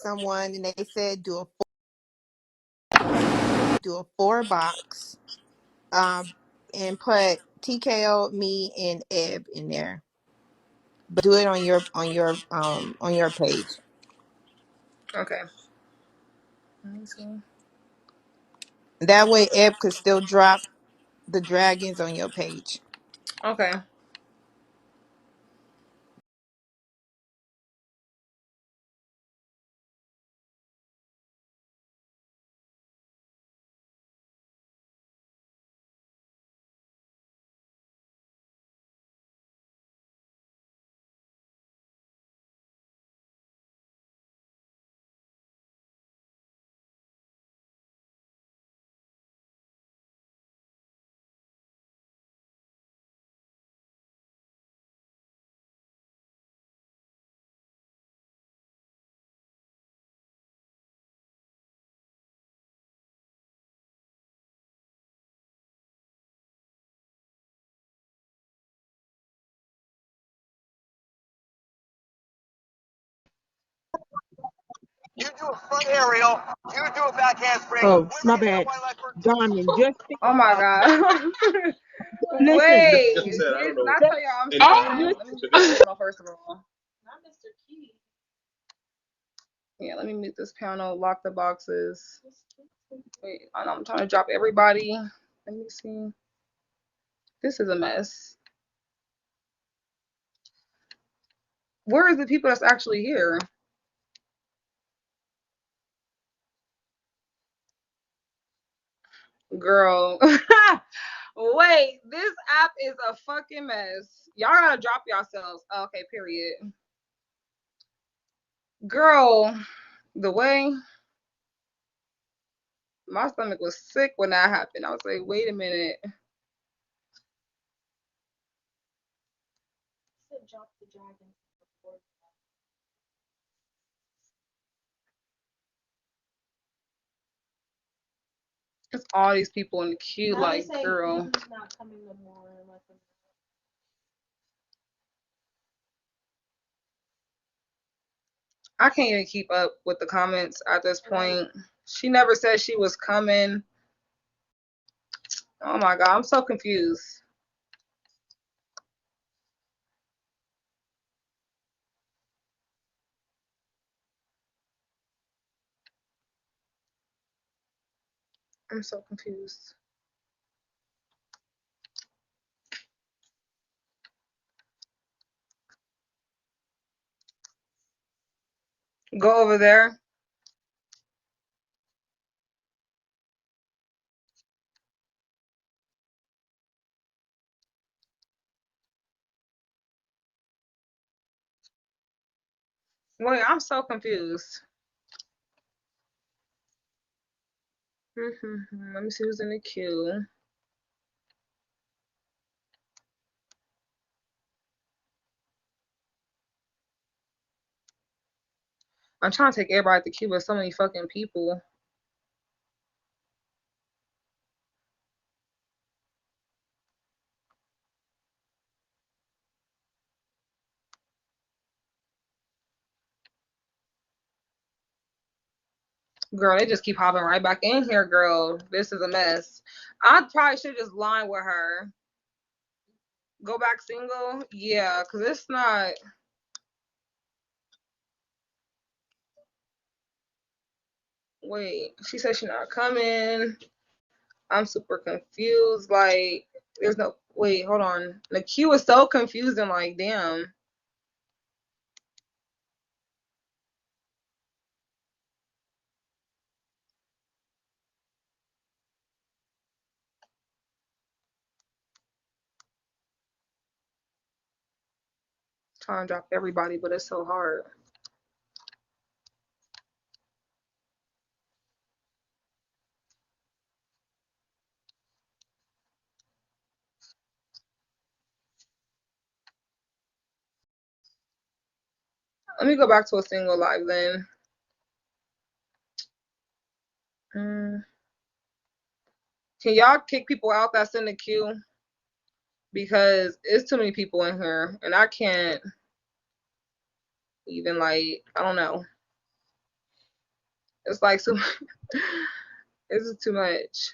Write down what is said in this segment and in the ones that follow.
someone and they said do a 4 box, and put TKO, me, and Eb in there. But do it on your page. Okay. That way, Eb could still drop the dragons on your page. Okay. You do a front aerial. You do a back handspring. Oh, my bad. Diamond, just Oh my God. listen. Wait. He said, I don't know. Didn't I tell y'all I'm Anything. streaming? Let me hold on first of all. Yeah, let me mute this panel, lock the boxes. Wait, I'm trying to drop everybody. Let me see. This is a mess. Where is the people that's actually here? Girl. Wait, this app is a fucking mess. Y'all gotta drop yourselves. Okay, period. Girl, the way my stomach was sick when that happened. I was like, wait a minute. It's all these people in the queue, like, girl. I can't even keep up with the comments at this point. She never said she was coming. Oh my God, I'm so confused. I'm so confused. Go over there. Wait, I'm so confused. Let me see who's in the queue. I'm trying to take everybody at the queue, but so many fucking people. Girl, they just keep hopping right back in here, girl. This is a mess. I probably should just line with her. Go back single? Yeah, because it's not. Wait, she said she's not coming. I'm super confused. Like, there's no. Wait, hold on. The queue is so confusing. Like, damn. Trying to drop everybody, but it's so hard. Let me go back to a single live then. Can y'all kick people out that's in the queue? Because it's too many people in here, and I can't even, like, I don't know. It's like so. This is too much.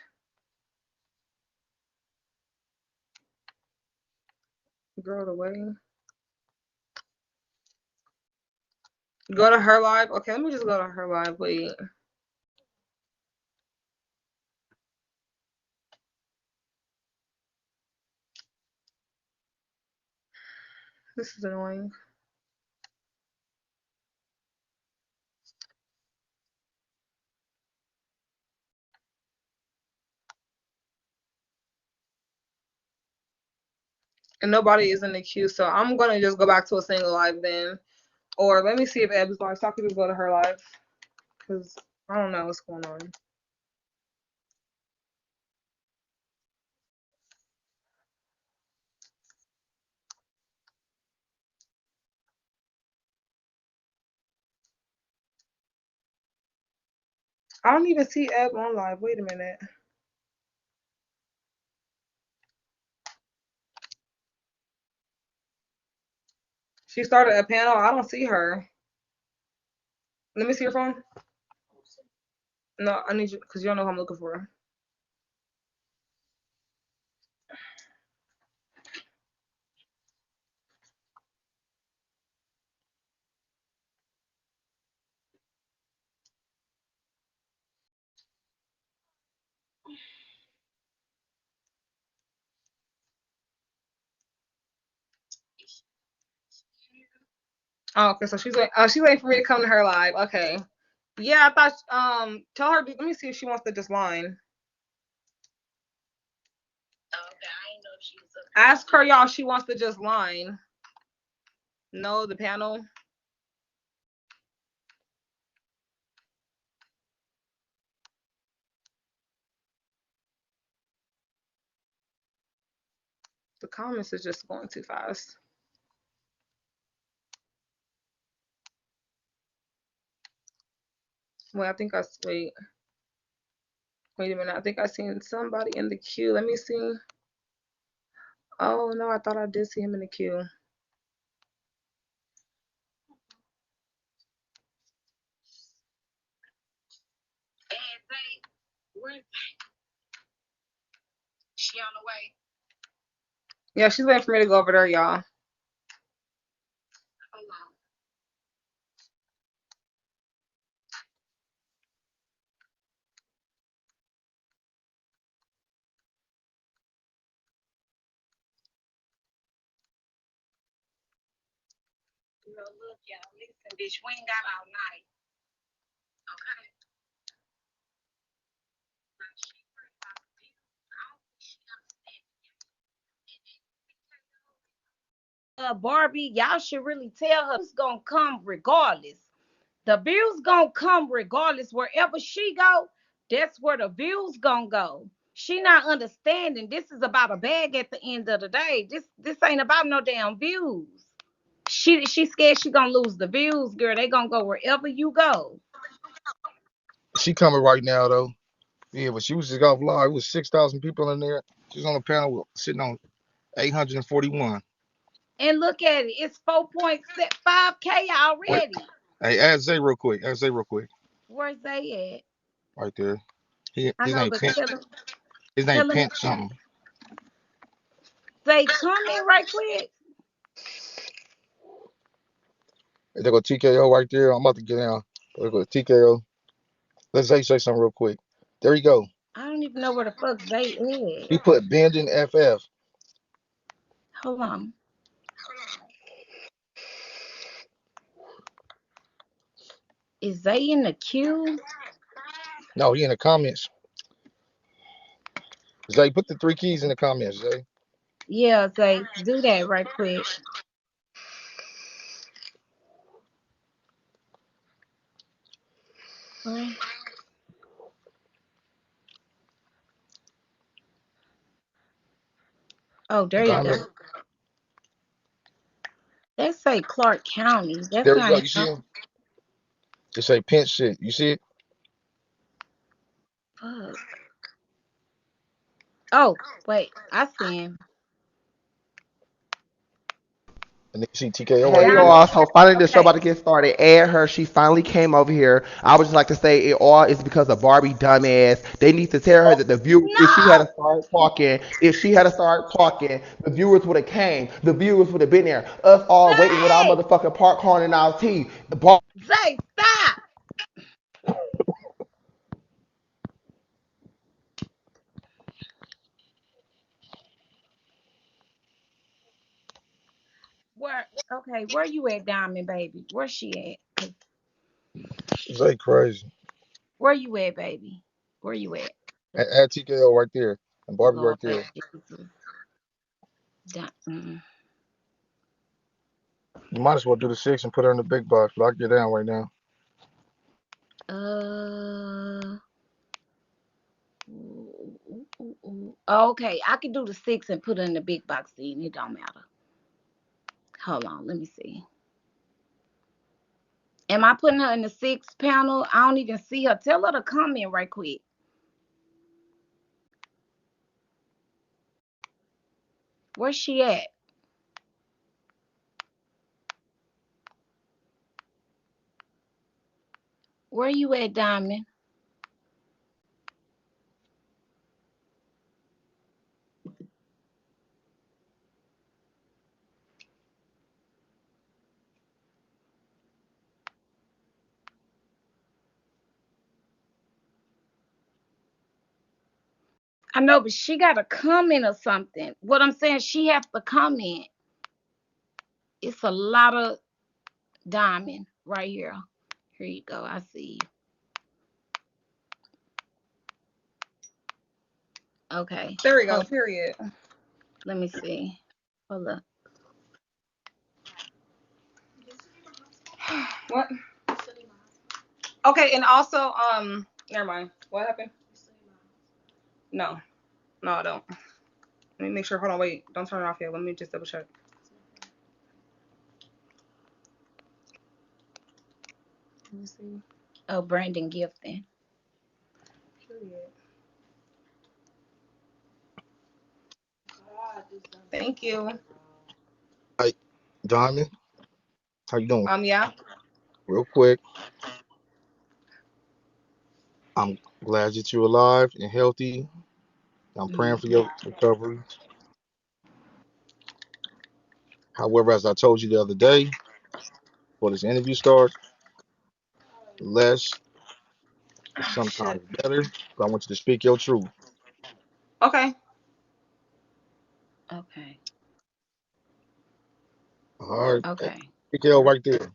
Girl away. Go to her live. Okay, let me just go to her live. Wait. This is annoying. And nobody is in the queue, so I'm gonna just go back to a single live then. Or let me see if Eb's live, so I can just go to her live. Because I don't know what's going on. I don't even see Eb on live. Wait a minute. She started a panel. I don't see her. Let me see your phone. No, I need you because you don't know who I'm looking for. Oh, okay, so she's waiting. Oh, she's waiting for me to come to her live. Okay. Yeah, I thought. Tell her. Let me see if she wants to just line. Ask her, y'all. She wants to just line. No, the panel. The comments is just going too fast. Wait, I think I wait. Wait a minute. I think I seen somebody in the queue. Let me see. Oh no, I thought I did see him in the queue. She on the way. Yeah, she's waiting for me to go over there, y'all. Look, y'all, listen, bitch, we ain't got all night. Barbie, y'all should really tell her it's gonna come regardless. The views gonna come regardless. Wherever she go, that's where the views gonna go. She not understanding. This is about a bag at the end of the day. This ain't about no damn views. She scared she gonna lose the views, girl. They gonna go wherever you go. She coming right now though. Yeah, but she was just off live. It was 6,000 people in there. She's on the panel sitting on 841. And look at it. It's 4.5K Wait, already. hey, add Zay real quick. Add Zay real quick. Where's they Right there. at? I His know, name but Pent. His name tell him, Pent something. say comment right quick. There go TKO right there. I'm about to get down. There go TKO. Let Zay say something real quick. There you go. I don't even know where the fuck they at. He put Bending FF. Hold on. Is they in the queue? No, he in the comments. Zay, put the 3 keys in the comments, Zay. Yeah, say do that right quick. Oh, there you go. They say Clark County. That's There you go. not You see him. him? It say Pent shit. You see it? Fuck. Oh, wait. I see him. And then you see TKO right Hey there. Diamond. y'all, so finally the show Okay. about to get started. Add her. She finally came over here. I would just like to say it all is because of Barbie dumbass. They need to tell her that the view if she had No. to start talking, the viewers would have came. The viewers would have been there. Us all waiting with our Zay. motherfucking popcorn and our tea. Zay, stop. Where you at, Diamond, baby? Where she at? 'Cause Zay crazy. where you at, baby? Where you at? 'Cause Add TKO right there. And Barbie right Lord there. Jesus. Mm. You might as well do the 6 and put her in the big box. Lock you down right now. Uh. Okay, I can do the 6 and put her in the big box then. It don't matter. Hold on, let me see. Am I putting her in the 6 panel? I don't even see her. Tell her to comment right quick. Where's she at? Where you at, Diamond? I know, but she got to comment or something. What I'm saying, she has to comment. It's a lot of Diamond right here. Here you go. I see you. Okay. There we go. Hold. Period. Let me see. Hold up. What? Okay, and also, never mind. What happened? No, no, I don't. Let me make sure. Hold on, wait. Don't turn it off yet. Let me just double check. Let me see. Oh, Brandon Gifton. Period. Thank you. Hey, Diamond, how you doing? Yeah. Real quick, I'm glad that you're alive and healthy. I'm praying for Mm-hmm. your recovery. However, as I told you the other day, before this interview starts, less is Oh, sometimes shit. better. But I want you to speak your truth. Okay. Okay. All right, Okay. TKO right there.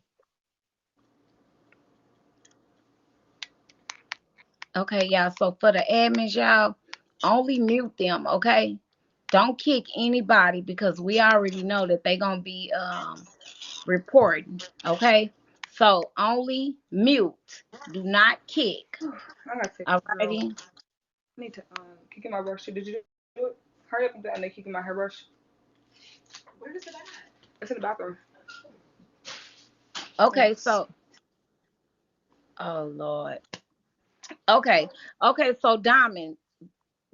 Okay, y'all. So for the admins, y'all, only mute them, okay? Don't kick anybody because we already know that they're gonna be reporting, okay? So only mute. Do not kick. I gotta take this out. Alrighty. I need to kick in my brush. Did you do it? Hurry up and then kick in my hairbrush. Where is it at? It's in the bathroom. Okay, Thanks. so oh Lord. Okay. Okay, so Diamond,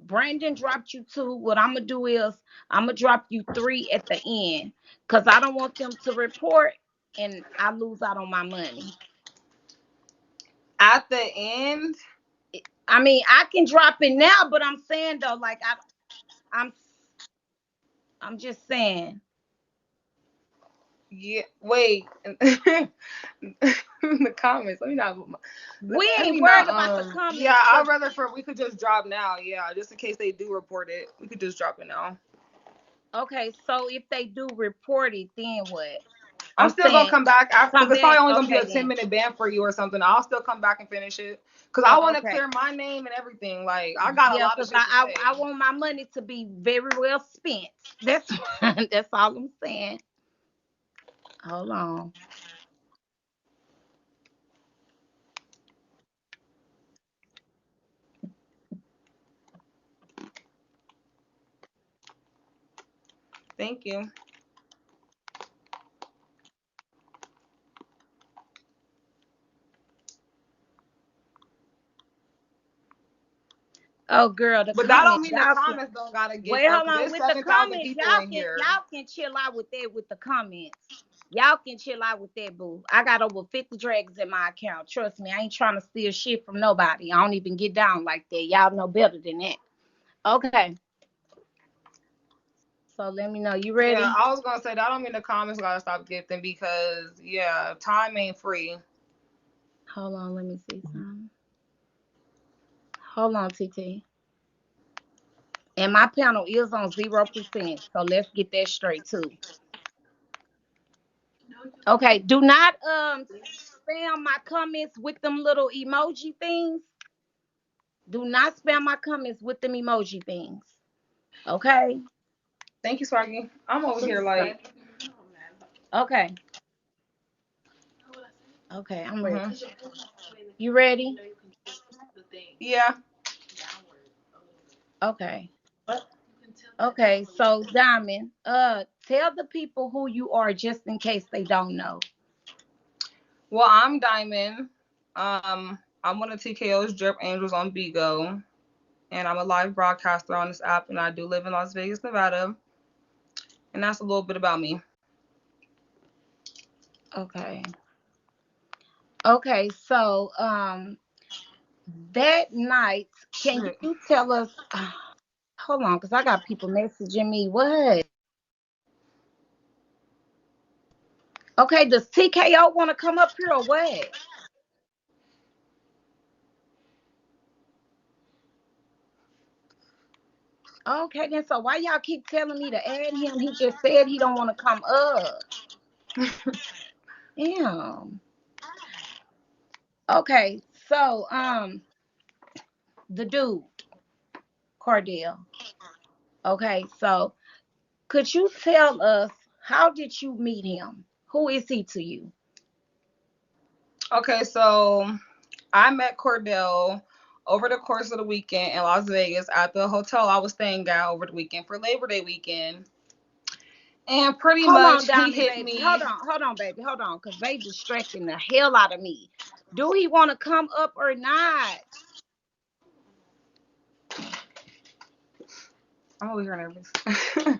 Brandon dropped you 2. What I'm gonna do is I'm gonna drop you 3 at the end because I don't want them to report and I lose out on my money. At the end, I mean, I can drop it now, but I'm saying though, like I'm I'm just saying yeah. Wait. In the comments. we Let ain't me worried not. about the Yeah, comments I'd because rather for we could just drop now. Yeah, just in case they do report it, we could just drop it now. okay, so if they do report it, then what? I'm I'm still gonna saying come back after come because it's probably back. only gonna be a Okay 10 then. minute ban for you or something. I'll still come back and finish it because I Oh, want to okay. clear my name and everything. Like I got a Yeah, lot of because shit to I say. want my money to be very well spent. That's that's all I'm saying. Hold on. Thank you. Oh, girl, the But that don't comments, mean the y'all can. comments don't gotta get Wait, stuff. hold 'Cause on there's with the 7,000 comments. people in here. Y'all can chill out with that with the comments. Y'all can chill out with that, boo. I got over 50 dragons in my account. Trust me, I ain't trying to steal shit from nobody. I don't even get down like that. Y'all know better than that. Okay. So let me know. You ready? Yeah, I was gonna say that don't mean the comments gotta stop gifting because yeah, time ain't free. Hold on, let me see something. Hold on, TT. And my panel is on 0%. So let's get that straight too. Okay, do not spam my comments with them little emoji things. Do not spam my comments with them emoji things. Okay? Thank you, Swaggy. I'm over here like Okay. Okay, I'm ready. mhm. You ready? Yeah. Okay. Okay, so Diamond, tell the people who you are just in case they don't know. Well, I'm Diamond. I'm one of TKO's Drip Angels on Bigo. And I'm a live broadcaster on this app, and I do live in Las Vegas, Nevada. And that's a little bit about me. Okay. Okay, so that night, can you tell us hold on, because I got people messaging me. What? Okay, does TKO want to come up here or what? Okay, then so why y'all keep telling me to add him? He just said he don't want to come up. Damn. Okay, so the dude, Cordell. Okay, so could you tell us how did you meet him? Who is he to you? Okay, so I met Cordell over the course of the weekend in Las Vegas at the hotel I was staying at over the weekend for Labor Day weekend. And pretty Hold on, much he Diamond, hit baby. me. Hold on, baby. Hold on, because they distracting the hell out of me. Do he want to come up or not? I'm over here nervous.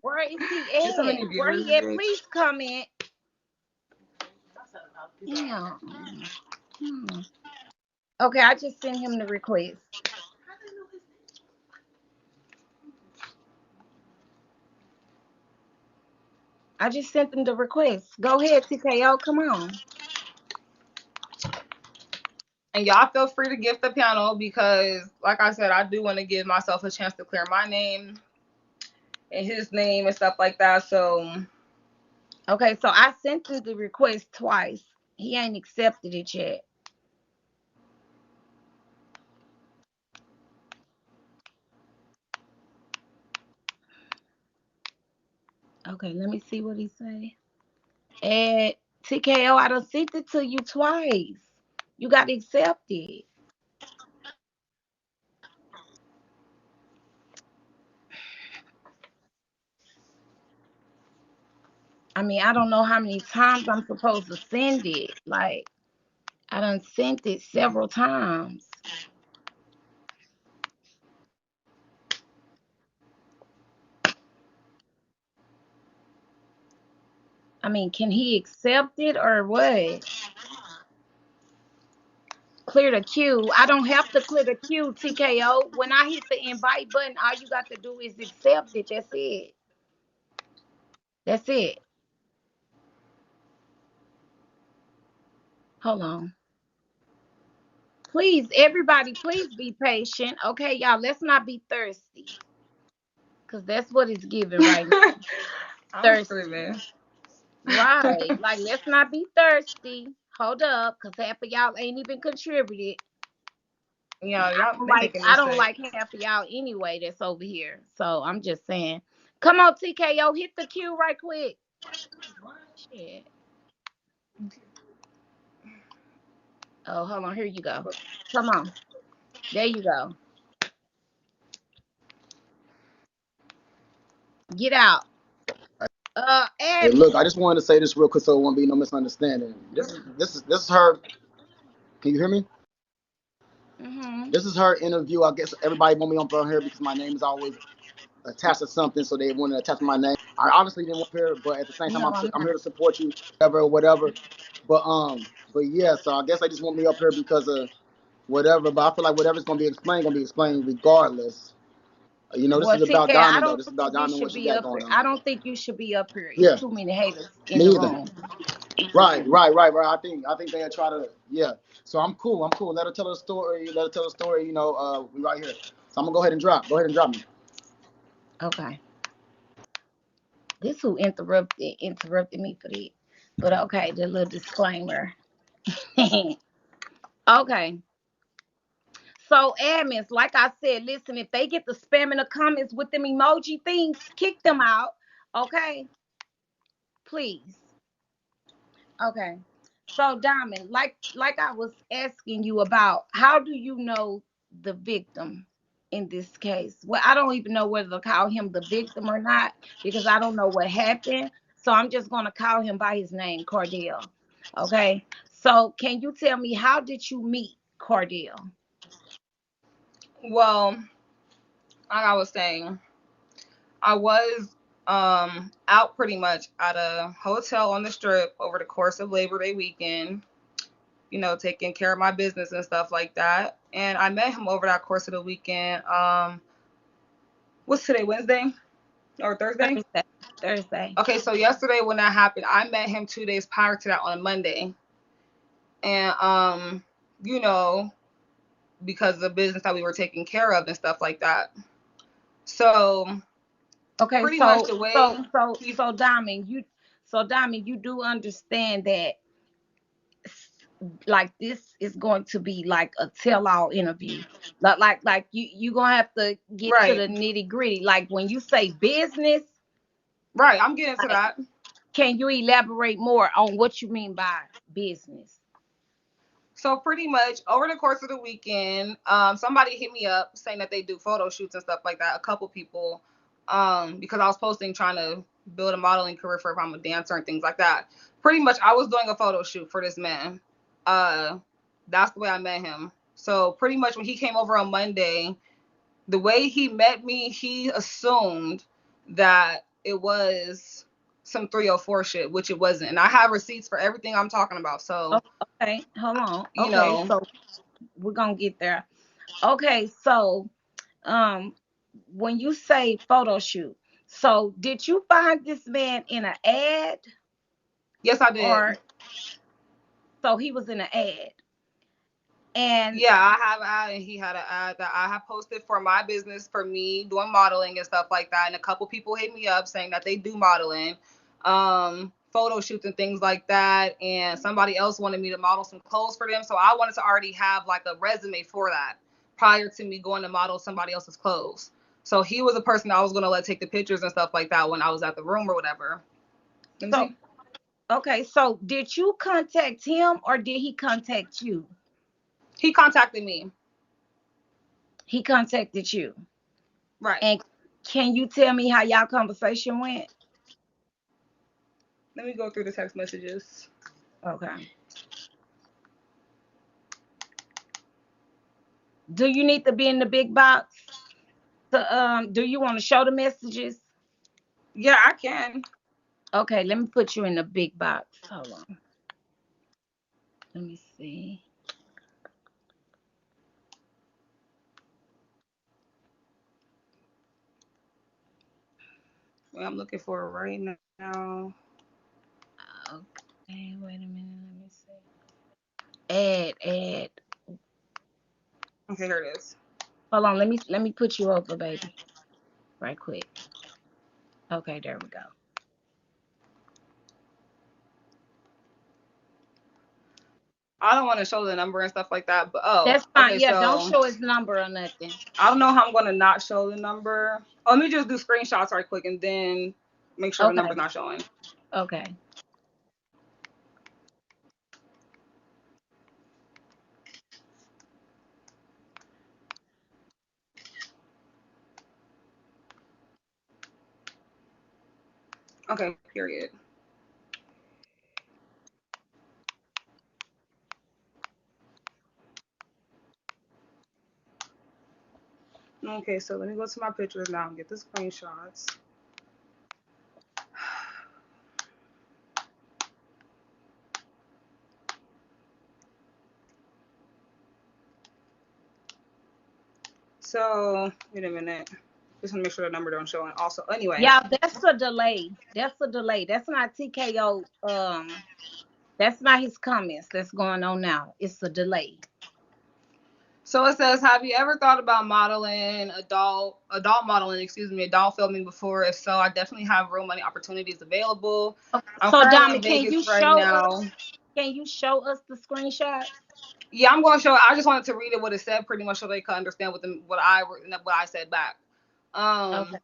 Where is he There's so at? many Where viewers, he at? bitch. Please comment. Yeah. Okay, I just sent him the request. I just sent him the request. Go ahead, TKO. Come on. And y'all feel free to gift the piano because, like I said, I do want to give myself a chance to clear my name and his name and stuff like that. So, Okay, so I sent him the request twice. He ain't accepted it yet. Okay, let me see what he say. And TKO, I done sent it to you twice. You got to accept it. I mean, I don't know how many times I'm supposed to send it. Like, I done sent it several times. I mean, can he accept it or what? Clear the queue. I don't have to clear the queue, TKO. When I hit the invite button, all you got to do is accept it. That's it. That's it. Hold on. Please, everybody, please be patient. Okay, y'all, let's not be thirsty. Because that's what it's giving right now. I'm Thirsty. screaming. Right. Like, let's not be thirsty. Hold up, because half of y'all ain't even contributed. Yeah, y'all they making me I don't sick. like half of y'all anyway that's over here. So I'm just saying. Come on, TKO, hit the queue right quick. Shit. Oh, hold on. Here you go. Come on. There you go. Get out. Hey, look, I Admin. just wanted to say this real quick so it won't be no misunderstanding. This is her. Can you hear me? Mm-hmm. This is her interview. I guess everybody want me on here because my name is always attached to something, so they want to attach my name. I honestly didn't want here, but at the same time, No, I'm I'm not. here to support you, whatever. But yeah. So I guess they just want me up here because of whatever. But I feel like whatever's gonna be explained regardless. This Well, is about TK, I Diamond though. don't This is about think you Diamond, should what she be got up here. going on. I don't think you should be up here. It's Yeah, too many haters in the me either. room. Right. I think they'll try to, yeah. So I'm cool. Let her tell her story. We right here. So I'm gonna go ahead and drop. Go ahead and drop me. Okay. This who interrupted me for that. But okay, the little disclaimer. Okay. So admins, like I said, listen, if they get the spam in the comments with them emoji things, kick them out. Okay. Please. Okay. So Diamond, like I was asking you about, how do you know the victim in this case? Well, I don't even know whether to call him the victim or not because I don't know what happened. So I'm just gonna call him by his name, Cordell. Okay. So can you tell me, how did you meet Cordell? Well, like I was saying, I was out pretty much at a hotel on the strip over the course of Labor Day weekend, taking care of my business and stuff like that. And I met him over that course of the weekend. What's today, Wednesday or Thursday? Thursday. Okay, so yesterday when that happened, I met him 2 days prior to that on a Monday. And you know, because of the business that we were taking care of and stuff like that. So Okay, pretty much the way he Diamond, you do understand that like this is going to be like a tell-all interview. Like you gonna have to get to right, the nitty-gritty. Like when you say business, right, I'm getting to like, that. can you elaborate more on what you mean by business? So pretty much over the course of the weekend, somebody hit me up saying that they do photo shoots and stuff like that. A couple people, because I was posting trying to build a modeling career for if I'm a dancer and things like that. Pretty much, I was doing a photo shoot for this man. That's the way I met him. So pretty much when he came over on Monday, the way he met me, he assumed that it was some 304 shit, which it wasn't. And I have receipts for everything I'm talking about. So, Okay, hold on. you Okay, know, so we're gonna get there. Okay, so um when you say photo shoot, so did you find this man in an ad, yes, I did. or so he was in an ad? And Yeah, I have an ad, and he had an ad that I have posted for my business for me doing modeling and stuff like that. And a couple people hit me up saying that they do modeling, photo shoots and things like that. And somebody else wanted me to model some clothes for them. So I wanted to already have like a resume for that prior to me going to model somebody else's clothes. So he was a person I was going to let take the pictures and stuff like that when I was at the room or whatever. Let me so see. okay, so did you contact him or did he contact you? He contacted me. He contacted you. Right. And can you tell me how y'all conversation went? Let me go through the text messages. Okay. Do you need to be in the big box? Do you want to show the messages? Yeah, I can. Okay, let me put you in the big box. Hold on. Let me see. Well, I'm looking for it right now. Okay, wait a minute. Let me see. Add. Okay, here it is. Hold on. Let me put you over, baby. Right quick. Okay, there we go. I don't want to show the number and stuff like that, but That's fine. okay, Yeah, don't so show his number or nothing. I don't know how I'm gonna not show the number. Oh, let me just do screenshots right quick and then make sure the Okay. number's not showing. Okay. Okay, period. Okay, so let me go to my pictures now and get the screenshots. So, wait a minute. Just want to make sure the number don't show. And also, anyway. Yeah, that's a delay. That's a delay. That's not TKO. That's not his comments that's going on now. It's a delay. So it says, have you ever thought about modeling, adult modeling, adult filming before? If so, I definitely have real money opportunities available. Okay. I'm So, currently Dami, in can you Vegas right show now. us? Can you show us the screenshot? Yeah, I'm going to show. I just wanted to read it what it said, pretty much, so they could understand what I said back. Okay.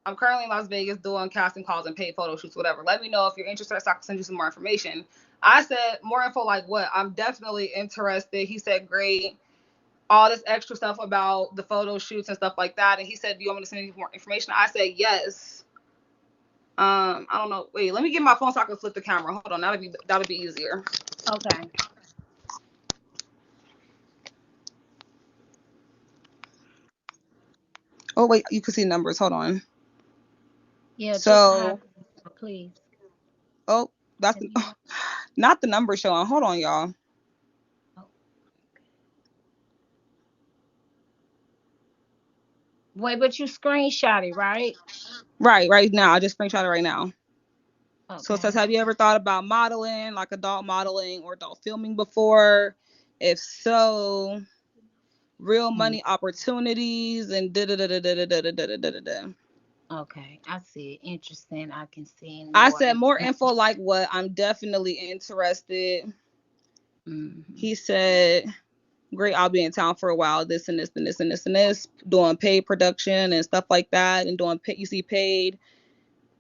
I'm currently in Las Vegas doing casting calls and paid photo shoots, whatever. Let me know if you're interested, so I can send you some more information. I said, more info like what? I'm definitely interested. He said, great. All this extra stuff about the photo shoots and stuff like that. And he said, do you want me to send you more information? I said, yes. I don't know. Wait, let me get my phone so I can flip the camera. Hold on. That'll be easier. Okay. Oh, wait, you can see numbers. Hold on. Yeah, so, just please. Oh, that's not the number showing. Hold on, y'all. Wait, but you screenshot it, right? Right now. I just screenshot it right now. Okay. So it says, have you ever thought about modeling, like adult modeling or adult filming before? If so, real money opportunities and da-da-da-da-da-da-da-da-da-da. Okay, I see it. Interesting. I can see. I said more info like what? I'm definitely interested. He said, great, I'll be in town for a while. This and this and this and this and this. Doing paid production and stuff like that. And doing paid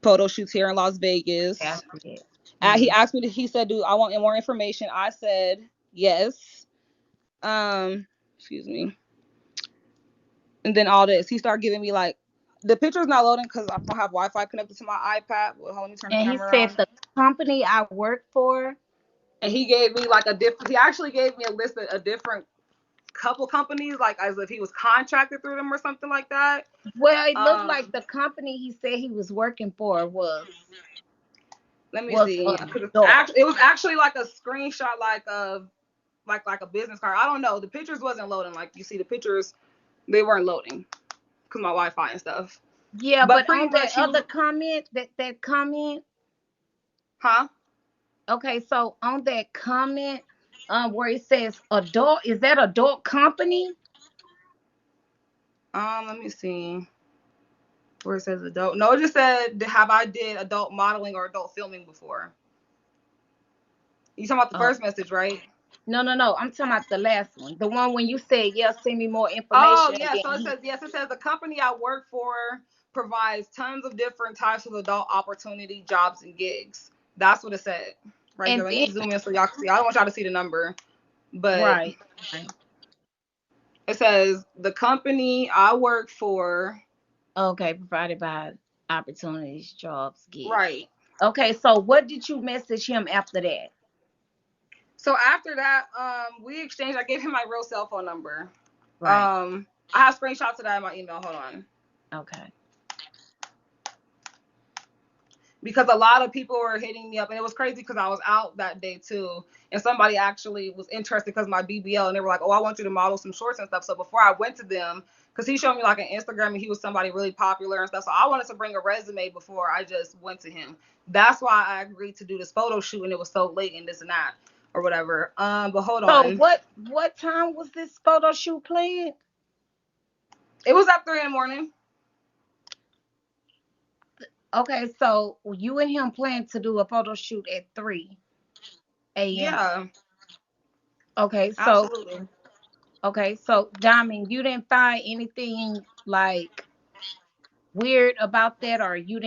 photo shoots here in Las Vegas. He asked me, he said, do I want more information? I said, yes. Excuse me. And then all this. He started giving me like, the picture's not loading because I don't have Wi-Fi connected to my iPad. Well, let me turn the camera around. And he said the company I work for. And he gave me like he actually gave me a list of a different couple companies, like as if he was contracted through them or something like that. Well, it looked like the company he said he was working for was. Let me see. It was actually like a screenshot, like a business card. I don't know. The pictures wasn't loading. Like you see, the pictures, they weren't loading because my Wi-Fi and stuff. Yeah, but on that other comment, that comment. Huh? Okay, so on that comment, where it says adult, is that adult company? Let me see. Where it says adult. No, it just said, have I did adult modeling or adult filming before? You talking about the first message, right? No. I'm talking about the last one. The one when you said, yeah, send me more information. Oh, yeah. So it says, yes, it says the company I work for provides tons of different types of adult opportunity, jobs, and gigs. That's what it said. Right there. Let me zoom in so y'all can see. I don't want y'all to see the number. But right. It says the company I work for. Okay, provided by opportunities, jobs, gigs. Right. Okay, so what did you message him after that? So after that, we exchanged. I gave him my real cell phone number. Right. I have screenshots of that in my email. Hold on. Okay. Because a lot of people were hitting me up, and it was crazy because I was out that day too, and somebody actually was interested because of my BBL, and they were like, "Oh, I want you to model some shorts and stuff." So before I went to them, because he showed me like an Instagram, and he was somebody really popular and stuff, so I wanted to bring a resume before I just went to him. That's why I agreed to do this photo shoot, and it was so late and this and that or whatever. But hold on. So what time was this photo shoot planned? It was at 3 a.m. Okay, so you and him plan to do a photo shoot at 3 a.m. Yeah. Okay, so absolutely. Okay, so Dami, you didn't find anything like weird about that, or you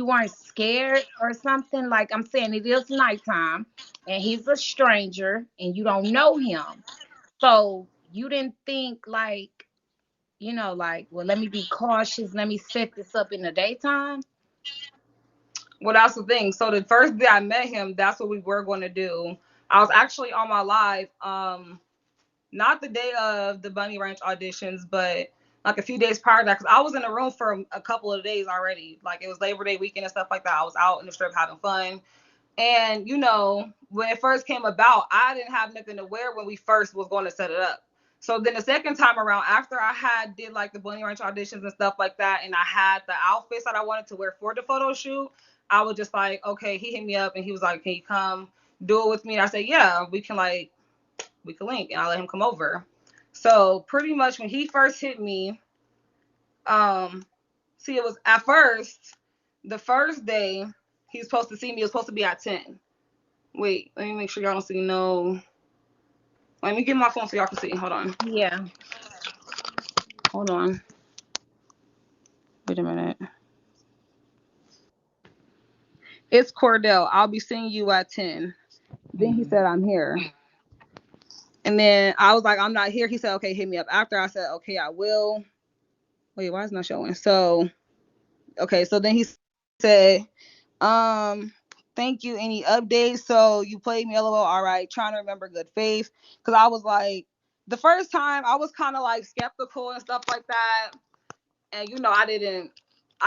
weren't scared or something? Like I'm saying, it is nighttime and he's a stranger and you don't know him. So you didn't think like, well, let me be cautious, let me set this up in the daytime? Well, that's the thing. So the first day I met him, that's what we were going to do. I was actually on my live, not the day of the Bunny Ranch auditions, but like a few days prior to that, because I was in the room for a couple of days already. Like it was Labor Day weekend and stuff like that. I was out in the strip having fun. And you know, when it first came about, I didn't have nothing to wear when we first was going to set it up. So then the second time around, after I had did like the Bunny Ranch auditions and stuff like that, and I had the outfits that I wanted to wear for the photo shoot, I was just like, okay, he hit me up and he was like, can you come do it with me? And I said, yeah, we can link, and I let him come over. So pretty much when he first hit me, see, it was at first, the first day he was supposed to see me, it was supposed to be at 10. Wait, let me make sure y'all don't see no. Let me get my phone so y'all can see. Hold on. Yeah. Hold on. Wait a minute. It's Cordell. I'll be seeing you at 10. Then he said, I'm here. And then I was like, I'm not here. He said, okay, hit me up after. I said, okay, I will. Wait, why is it not showing? So, okay, so then he said, thank you. Any updates? So you played me, LOL. All right. Trying to remember good faith. Because I was like, the first time I was kind of like skeptical and stuff like that. And you know, I didn't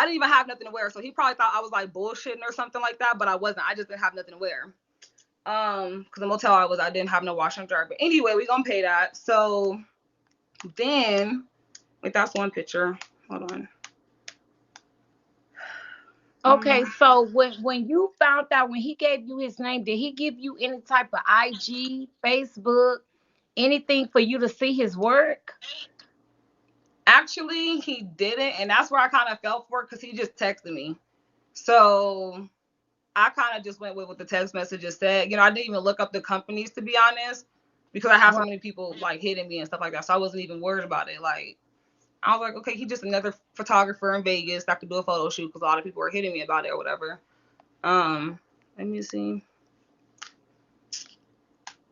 even have nothing to wear. So he probably thought I was like bullshitting or something like that, but I wasn't. I just didn't have nothing to wear. Because the motel I didn't have no washer and dryer. But anyway, we gonna pay that. So then, wait, that's one picture. Hold on. Okay, so when you found out, when he gave you his name, did he give you any type of IG, Facebook, anything for you to see his work? Actually, he didn't, and that's where I kind of fell for it because he just texted me. So I kind of just went with what the text messages said. You know, I didn't even look up the companies, to be honest, because I have so many people like hitting me and stuff like that. So I wasn't even worried about it. Like, I was like, okay, he's just another photographer in Vegas that could do a photo shoot because a lot of people were hitting me about it or whatever. Let me see.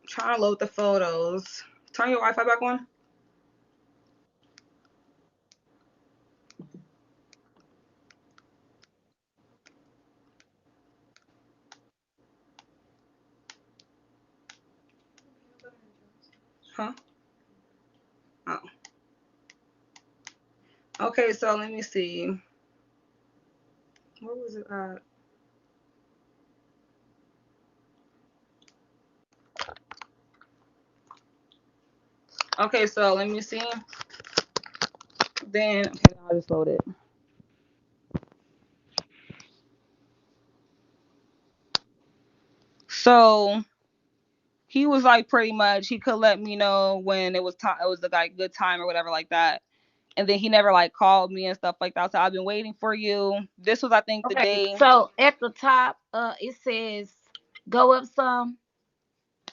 I'm trying to load the photos. Turn your Wi-Fi back on. Huh? Oh. Okay, so let me see. Where was it at? Okay, so let me see. Then, okay, I'll just load it. So he was like, pretty much, he could let me know when it was time. It was the like good time or whatever like that. And then he never like called me and stuff like that. So I've been waiting for you. This was, I think, the Okay, day. so at the top, it says go up some.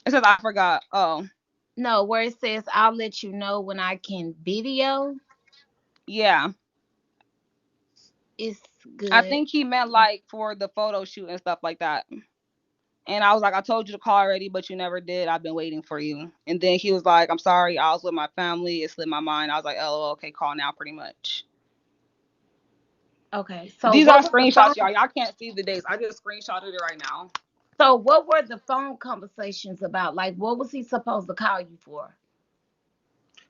It says I forgot. Oh, No, where it says I'll let you know when I can video. yeah. It's I good. think he meant like for the photo shoot and stuff like that. And I was like, I told you to call already, but you never did. I've been waiting for you. And then he was like, I'm sorry. I was with my family. It slipped my mind. I was like, oh, okay, call now, pretty much. Okay, so These what are was the screenshots, y'all. phone? Y'all can't see the dates. I just screenshotted it right now. So what were the phone conversations about? Like, what was he supposed to call you for?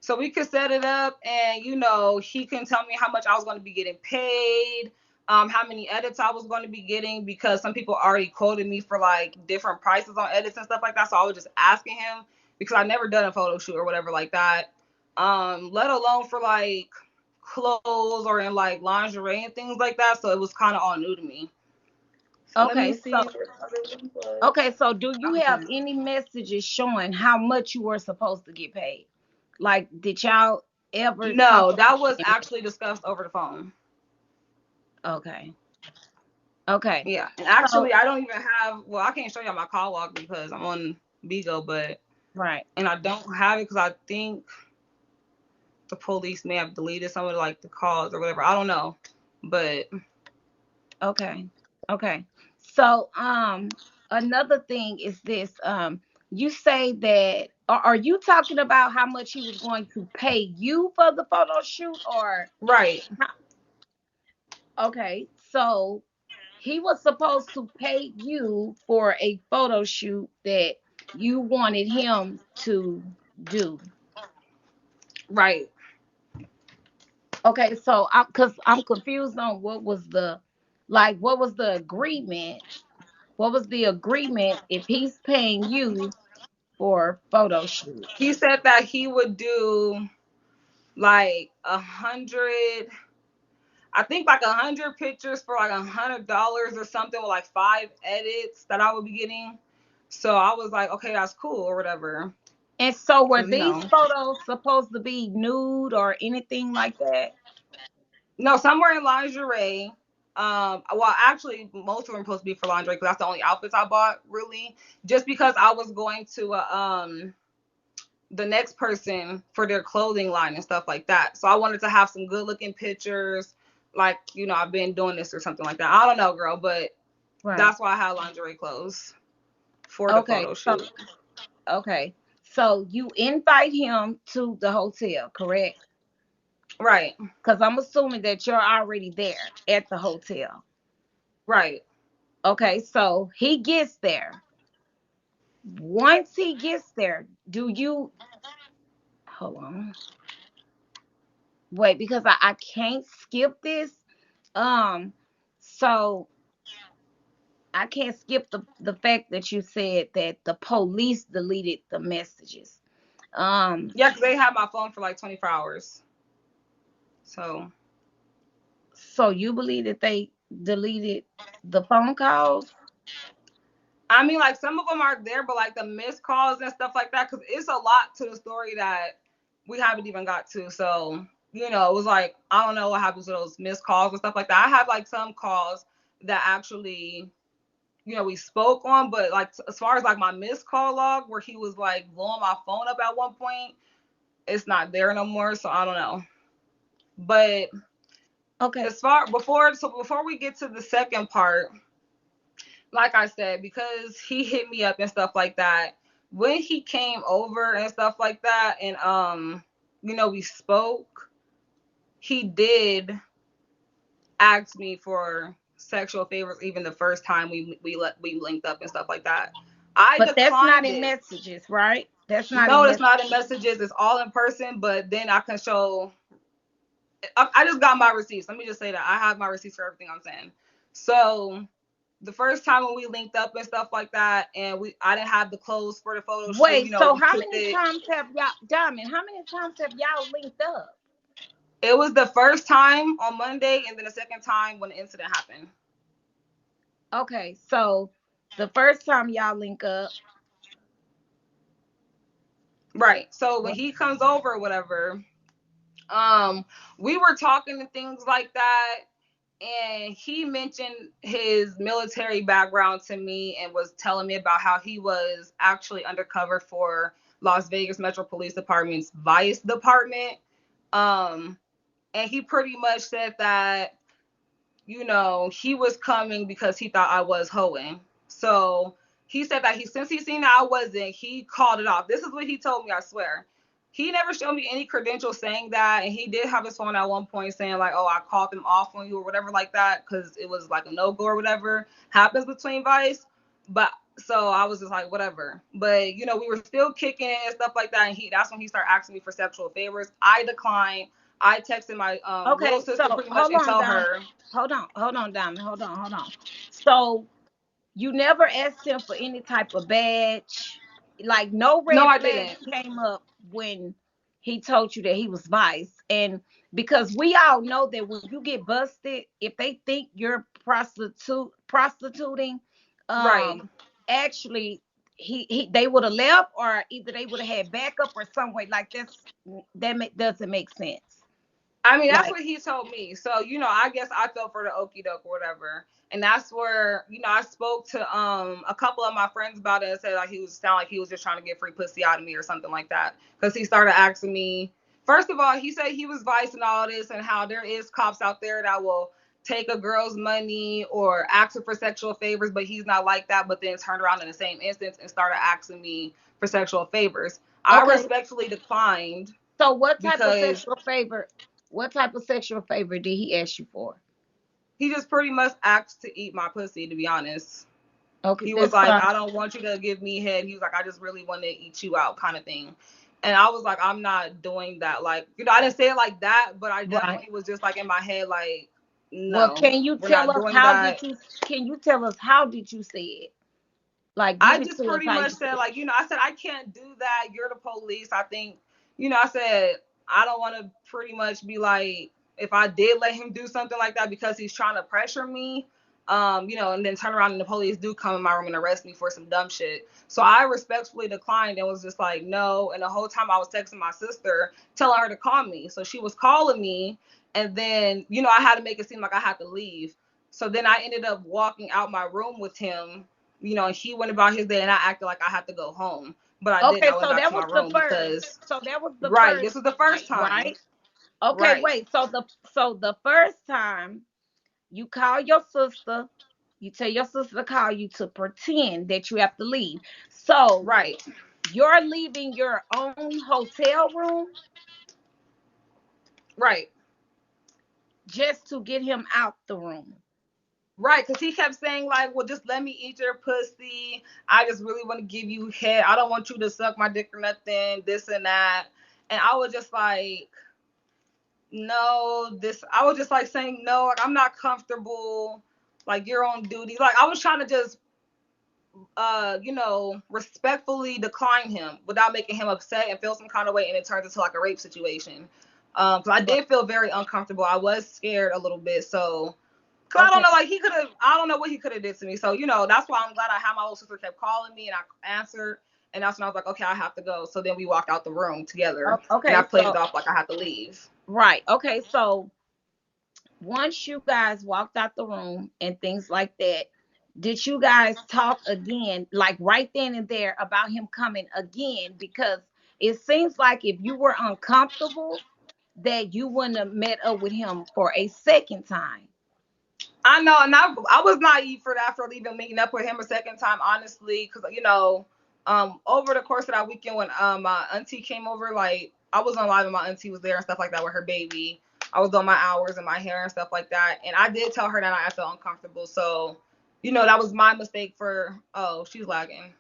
So we could set it up, and you know, he can tell me how much I was going to be getting paid, how many edits I was going to be getting, because some people already quoted me for like different prices on edits and stuff like that. So I was just asking him because I never done a photo shoot or whatever like that. Let alone for like clothes or in like lingerie and things like that. So it was kind of all new to me. So let me Okay, see. so do you have any messages showing how much you were supposed to get paid? Like, did y'all ever talk No, that was about actually discussed over the phone. Okay. Okay. Yeah, and So, actually, I don't even have. Well, I can't show y'all my call log because I'm on Bigo, but right. and I don't have it because I think the police may have deleted some of like the calls or whatever. I don't know, but Okay. Okay. So, another thing is this. You say that, are you talking about how much he was going to pay you for the photo shoot, or right, okay, so he was supposed to pay you for a photo shoot that you wanted him to do. right. Okay, so I'm confused on what was the agreement? What was the agreement if he's paying you for photo shoot? He said that he would do like 100, I think like 100 pictures for like $100 or something, with like 5 edits that I would be getting. So I was like, okay, that's cool or whatever. And so were Cause these photos supposed to be nude or anything like that? no, somewhere in lingerie. Well, actually, most of them supposed to be for lingerie because that's the only outfits I bought, really. Just because I was going to the next person for their clothing line and stuff like that. So I wanted to have some good looking pictures, like, you know, I've been doing this or something like that. I don't know, girl, but Right. that's why I had lingerie clothes for the photo shoot. Okay. So you invite him to the hotel, correct? Right. Because I'm assuming that you're already there at the hotel. Right. Okay, so he gets there. Once he gets there, do you hold on? Wait, because I can't skip this. Um, so I can't skip the fact that you said that the police deleted the messages. Yeah, because they had my phone for like 24 hours. So you believe that they deleted the phone calls? I mean, like some of them are there, but like the missed calls and stuff like that, because it's a lot to the story that we haven't even got to. So, you know, it was like, I don't know what happens to those missed calls and stuff like that. I have like some calls that actually, you know, we spoke on, but like as far as like my missed call log where he was like blowing my phone up at one point, it's not there no more. So I don't know. But Okay. before we get to the second part, like I said, because he hit me up and stuff like that, when he came over and stuff like that, and you know, we spoke, he did ask me for sexual favors even the first time we linked up and stuff like that. I But that's not declined in it. messages, right? That's not No, in it's not in messages, it's all in person, but then I can show I just got my receipts. Let me just say that I have my receipts for everything I'm saying. So the first time when we linked up and stuff like that, and I didn't have the clothes for the photo shoot. Wait, You know, so we how picked many it. times have y'all, Diamond, how many times have y'all linked up? It was the first time on Monday, and then the second time when the incident happened. Okay, so the first time y'all link up. Right. So when he comes over or whatever, we were talking and things like that, and he mentioned his military background to me and was telling me about how he was actually undercover for Las Vegas Metro Police Department's Vice Department. And he pretty much said that, you know, he was coming because he thought I was hoeing. So he said that since he seen that I wasn't, he called it off. This is what he told me, I swear. He never showed me any credentials saying that, and he did have his phone at one point saying like, "Oh, I called them off on you" or whatever like that, because it was like a no-go or whatever happens between Vice. But so I was just like, whatever. But you know, we were still kicking it and stuff like that, and that's when he started asking me for sexual favors. I declined. I texted my little sister pretty much and tell her. Hold on, Diamond. Hold on. So you never asked him for any type of badge, like no No, red I flags didn't. came up when he told you that he was Vice, and because we all know that when you get busted, if they think you're prostituting, Right. actually they would have left, or either they would have had backup or some way like this. Doesn't make sense. I mean, that's Like, what he told me. So, you know, I guess I fell for the okie doke or whatever. And that's where, you know, I spoke to a couple of my friends about it and said like he was sound like he was just trying to get free pussy out of me or something like that. Because he started asking me, first of all, he said he was Vice and all this, and how there is cops out there that will take a girl's money or ask her for sexual favors, but he's not like that. But then turned around in the same instance and started asking me for sexual favors. I respectfully declined. So what type of sexual favor? What type of sexual favor did he ask you for? He just pretty much asked to eat my pussy, to be honest. Okay, he was like, I don't want you to give me head. He was like, I just really want to eat you out, kind of thing. And I was like, I'm not doing that. Like, you know, I didn't say it like that, but I Right. definitely was just like in my head, like, Well, no, can you we're tell not us doing how that. did you? Can you tell us how did you say it? Like, I give it just to us pretty how you much said said, it. like, you know, I said, I can't do that. You're the police. I think, you know, I said, I don't want to pretty much be like, if I did let him do something like that because he's trying to pressure me, you know, and then turn around and the police do come in my room and arrest me for some dumb shit. So I respectfully declined and was just like, no. And the whole time I was texting my sister, telling her to call me. So she was calling me. And then, you know, I had to make it seem like I had to leave. So then I ended up walking out my room with him, you know, and he went about his day and I acted like I had to go home. But I didn't. Okay, I went so back that to my was the room first. because, So that was the right, first this was the first night, time. right? Okay, Right. wait. So the first time you call your sister, you tell your sister to call you to pretend that you have to leave. So Right. you're leaving your own hotel room Right. just to get him out the room. Right. Because he kept saying, like, well, just let me eat your pussy. I just really want to give you head. I don't want you to suck my dick or nothing, this and that. And I was just like, no, this, I was just like saying, no, like, I'm not comfortable. Like, you're on duty. Like, I was trying to just you know, respectfully decline him without making him upset and feel some kind of way, and it turns into like a rape situation. Because I did feel very uncomfortable. I was scared a little bit, so because I don't Okay. know, like he could have, I don't know what he could have did to me. So you know, that's why I'm glad I had my little sister kept calling me and I answered, and that's when I was like, okay, I have to go. So then we walked out the room together, and I Okay, played it off like I had to leave. right. Okay, so once you guys walked out the room and things like that, did you guys talk again, like right then and there, about him coming again? Because it seems like if you were uncomfortable, that you wouldn't have met up with him for a second time. I know, and I was naive for that, for even meeting up with him a second time, honestly, because you know, over the course of that weekend when my auntie came over, like I was on live and my auntie was there and stuff like that with her baby. I was doing my hours and my hair and stuff like that, and I did tell her that I felt uncomfortable. So, you know, that was my mistake for. Oh, she's lagging.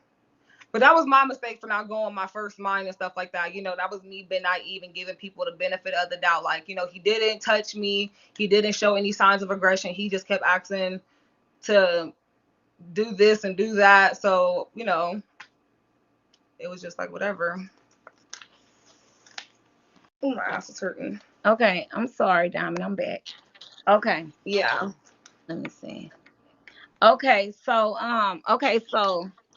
But that was my mistake for not going my first mind and stuff like that. You know, that was me being naive and giving people the benefit of the doubt. Like, you know, he didn't touch me. He didn't show any signs of aggression. He just kept asking to do this and do that. So, you know, it was just like, whatever. Oh, my ass is hurting. Okay, I'm sorry, Diamond. I'm back. Okay, Yeah. let me see. Okay, so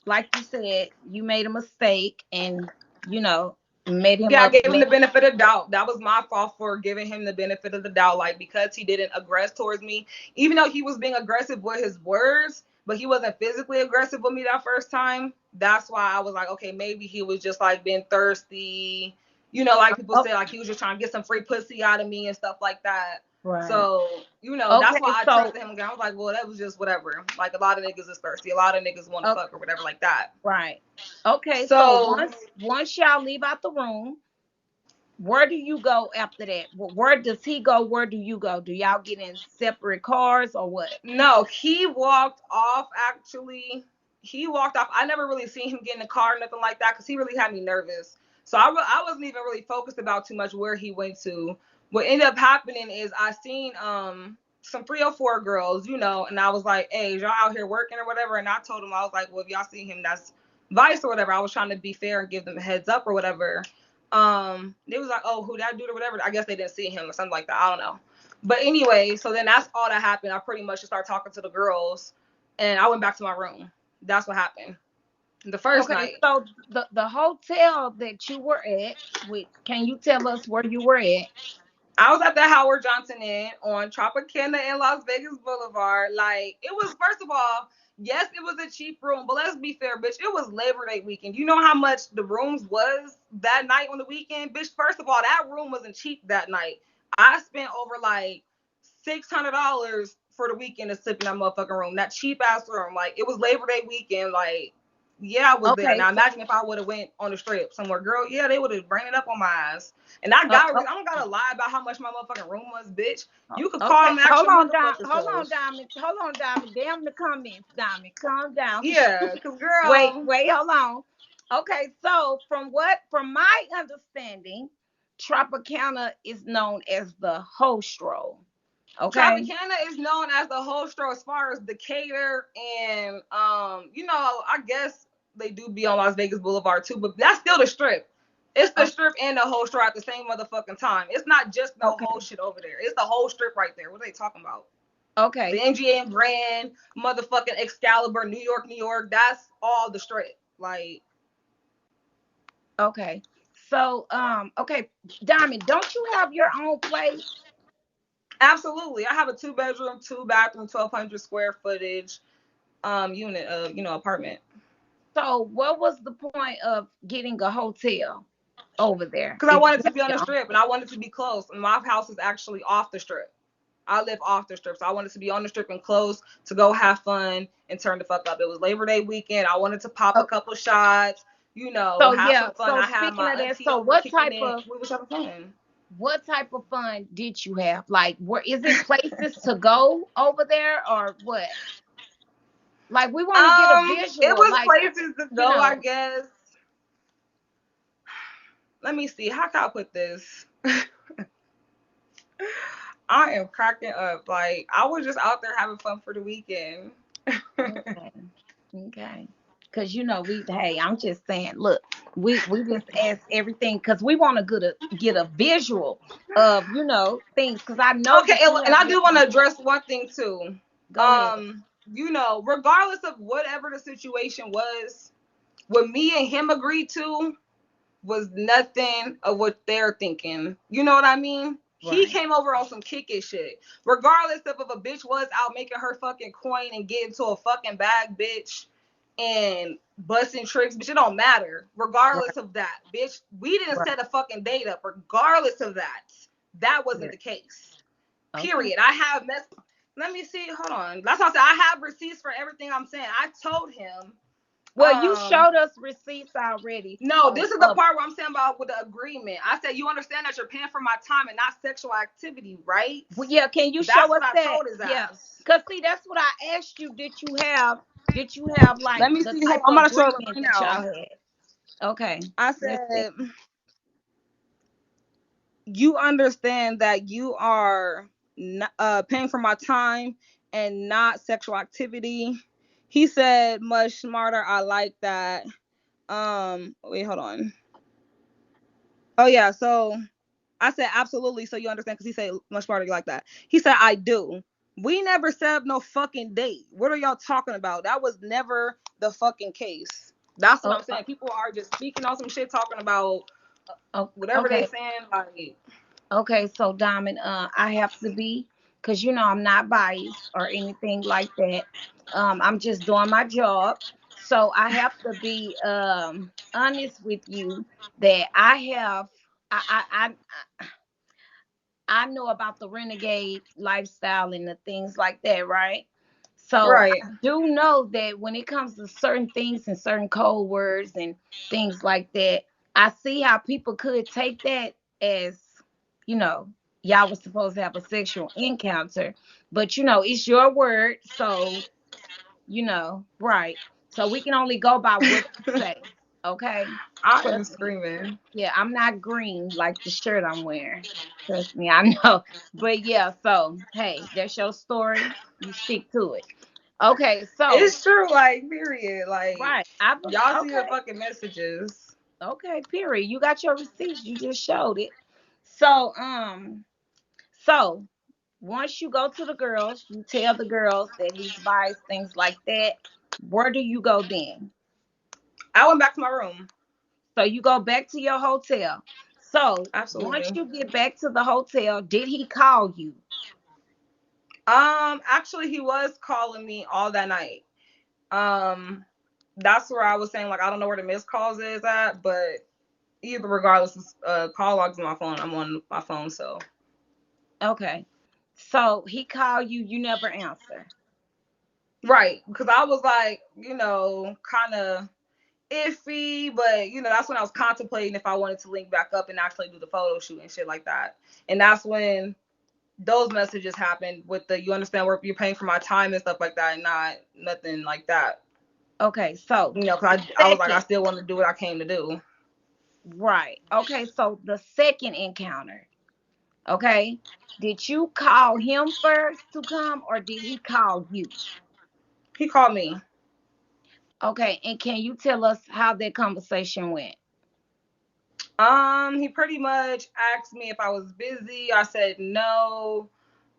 like you said, you made a mistake and you know made him Yeah, I gave him upset. the benefit of doubt. That was my fault for giving him the benefit of the doubt. Like, because he didn't aggress towards me, even though he was being aggressive with his words, but he wasn't physically aggressive with me that first time. That's why I was like, okay, maybe he was just like being thirsty. You know, like people Oh, say, like he was just trying to get some free pussy out of me and stuff like that. right. So, you know, that's Okay, why I so trusted him again. I was like, well, that was just whatever. Like, a lot of niggas is thirsty. A lot of niggas want to okay, fuck or whatever like that. right. Okay, so So, once y'all leave out the room, where do you go after that? Where does he go? Where do you go? Do y'all get in separate cars or what? no, he walked off actually. He walked off. I never really seen him get in the car or nothing like that because he really had me nervous. So I wasn't even really focused about too much where he went to. What ended up happening is I seen some 304 girls, you know, and I was like, hey, y'all out here working or whatever. And I told him, I was like, well, if y'all see him, that's Vice or whatever. I was trying to be fair and give them a heads up or whatever. They was like, oh, who that dude or whatever. I guess they didn't see him or something like that. I don't know. But anyway, so then that's all that happened. I pretty much just started talking to the girls and I went back to my room. That's what happened. The first Okay, night. so the hotel that you were at, can you tell us where you were at? I was at the Howard Johnson Inn on Tropicana in Las Vegas Boulevard. Like, it was, first of all, yes, it was a cheap room, but let's be fair, bitch. It was Labor Day weekend. You know how much the rooms was that night on the weekend? Bitch, first of all, that room wasn't cheap that night. I spent over like $600 for the weekend to sleep in that motherfucking room. That cheap ass room. Like, it was Labor Day weekend. Like, yeah, I was there. Okay, Now so imagine if I would have went on the strip somewhere, girl. Yeah, they would have ran it up on my ass. And uh, I uh, don't gotta lie about how much my motherfucking room was, bitch. You could call okay, them actual motherfucking hold on, selves. Diamond, hold on, Diamond. Damn the comments, Diamond. Calm down. Yeah, cause Wait, girl, wait, hold on. Okay, so from my understanding, Tropicana is known as the hoe stroll. Okay. Tropicana is known as the whole store as far as Decatur and I guess they do be on Las Vegas Boulevard too, but that's still the strip. It's the strip and the whole store at the same motherfucking time. It's not just no Okay. whole shit over there. It's the whole strip right there. What are they talking about? The Okay. MGM Grand, motherfucking Excalibur, New York, New York. That's all the strip. Like, Okay. So, okay, Diamond, don't you have your own place? absolutely. I have a 2-bedroom, 2-bathroom, 1,200 square footage unit apartment. So, what was the point of getting a hotel over there? Because I If you wanted to have be on the your own strip and I wanted to be close. And my house is actually off the strip. I live off the strip. So I wanted to be on the strip and close to go have fun and turn the fuck up. It was Labor Day weekend. I wanted to pop a own. couple shots, So have yeah. some fun. So I had speaking my of that, auntie so over kicking it. We was having fun. what type of fun did you have? Like, where is it places to go over there or what? Like, we want to get a It visual. was Like, places to you go, I know, guess. Let me see. How can I put this? I am cracking up. Like, I was just out there having fun for the weekend. okay, okay. Cause hey, I'm just saying, look, we just ask everything because we want to get a visual of things. Cause I know Okay, that you and have I your do want own to place. address one thing too. Go ahead. Regardless of whatever the situation was, what me and him agreed to was nothing of what they're thinking. You know what I mean? He Right. came over on some kicking shit. Regardless of if a bitch was out making her fucking coin and getting to a fucking bag, bitch, and busting tricks, bitch, it don't matter. Right. Regardless of that, bitch, we didn't Right. set a fucking date up. Regardless of that, that wasn't Right. the case. Okay. Period. I have Let me see. Hold on. That's what I said. I have receipts for everything I'm saying. I told him. Well, you showed us receipts already. No, this is the Of part where I'm saying about with the agreement. I said you understand that you're paying for my time and not sexual activity, right? well, yeah. Can you That's show what us I that? told his Yeah. ass. Cause see, that's what I asked you. Did you have like Let me the see. Hold type on. I'm of gonna show it agreement right that y'all now. had? Okay. I Let's see. said you understand that you are paying for my time and not sexual activity. He said much smarter. I like that. Wait, hold on. Oh yeah, so I said absolutely, so you understand, because he said much smarter like that. He said I do. We never set up no fucking date. What are y'all talking about? That was never the fucking case. That's what Oh, I'm saying. People are just speaking on some shit, talking about oh, whatever they okay. saying. Like, Okay. So Diamond, I have to be, because I'm not biased or anything like that. I'm just doing my job. So I have to be honest with you that I know about the renegade lifestyle and the things like that, right? So right, I do know that when it comes to certain things and certain code words and things like that, I see how people could take that as, you know, y'all was supposed to have a sexual encounter, but it's your word, so right. So we can only go by what you say, okay? I am Trust me. screaming. Yeah, I'm not green like the shirt I'm wearing. Trust me, I know. But yeah, so hey, that's your story. You stick to it. Okay, so It's true, like, period. Like, right. I believe y'all see the okay. fucking messages. Okay, period. You got your receipts. You just showed it. So, so once you go to the girls, you tell the girls that he's biased, things like that. Where do you go then? I went back to my room. So you go back to your hotel. So once Absolutely. you get back to the hotel, did he call you? Actually, he was calling me all that night. Um, that's where I was saying, like, I don't know where the missed calls is at, but either regardless, call logs on my phone. I'm on my phone, so Okay. So he called you, you never answer. right, because I was like, kind of iffy, but that's when I was contemplating if I wanted to link back up and actually do the photo shoot and shit like that. And that's when those messages happened with the you understand where you're paying for my time and stuff like that, and not nothing like that. Okay, so You know, because I was like, I still want to do what I came to do. right. Okay, so the second encounter. Okay, did you call him first to come, or did he call you? He called me. Okay, and can you tell us how that conversation went? He pretty much asked me if I was busy. I said no.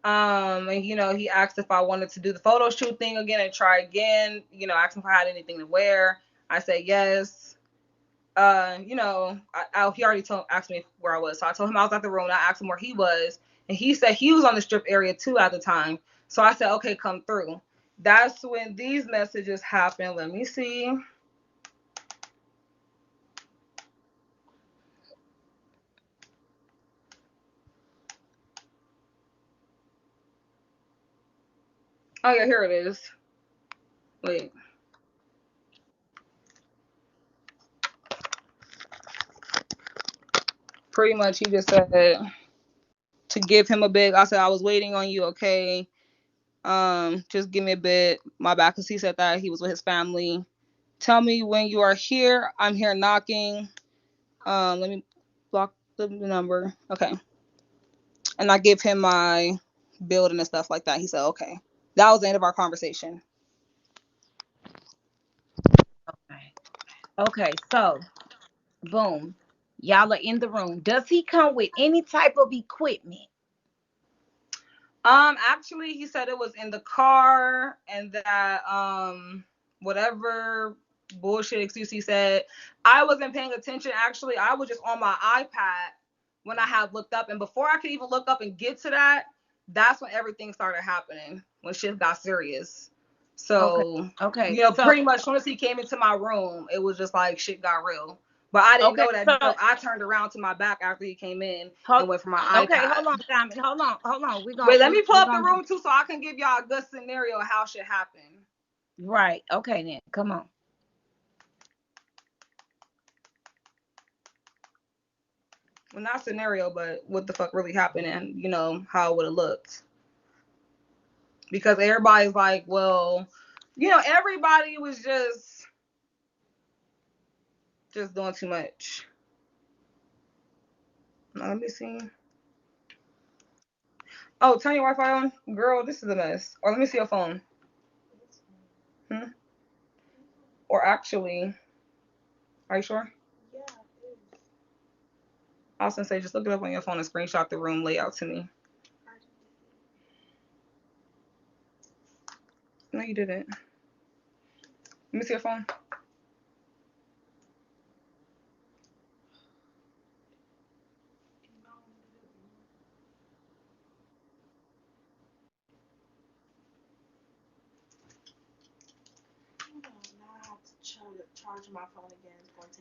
And you know, he asked if I wanted to do the photo shoot thing again and try again. You know, asked if I had anything to wear. I said yes. You know, he already asked me where I was, so I told him I was at the room. And I asked him where he was, and he said he was on the strip area too at the time. So I said, okay, come through. That's when these messages happened. Let me see. Oh yeah, here it is. Wait. Pretty much, he just said to give him a big. I said I was waiting on you. Okay. Just give me a bit. My back, because he said that he was with his family. Tell me when you are here. I'm here knocking. Let me block the number. Okay. And I give him my building and stuff like that. He said, okay. That was the end of our conversation. Okay. Okay, so boom. Y'all are in the room. Does he come with any type of equipment? Actually, he said it was in the car and that whatever bullshit excuse he said, I wasn't paying attention. Actually, I was just on my iPad when I had looked up, and before I could even look up and get to that, that's when everything started happening. When shit got serious. Okay. So, Okay. you know, So pretty much as soon as he came into my room, it was just like shit got real. But I didn't okay, know that because so I turned around to my back after he came in hold, and went for my okay, iPad. hold on, Diamond. Hold on. We're gonna Wait, let me pull we're up the gonna room too so I can give y'all a good scenario of how shit happened. right. Okay then. Come on. Well, not scenario, but what the fuck really happened and, you know, how it would have looked. Because everybody's like, well, you know, everybody was just doing too much. Now, let me see. Oh, turn your Wi-Fi on. Girl, this is a mess. Or let me see your phone. Hmm? Or actually, are you sure? I was gonna say, just look it up on your phone and screenshot the room layout to me. No, you didn't. Let me see your phone.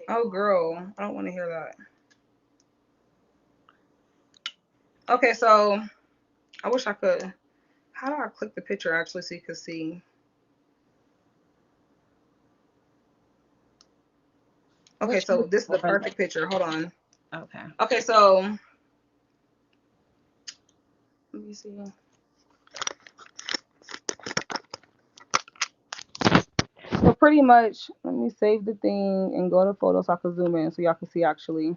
Oh, girl, I don't want to hear that. Okay, so I wish I could. How do I click the picture actually so you can see? Okay, What you so this is the looking perfect picture. Hold on. for? Okay. Okay, so let me see. So pretty much, let me save the thing and go to photos so I can zoom in so y'all can see actually.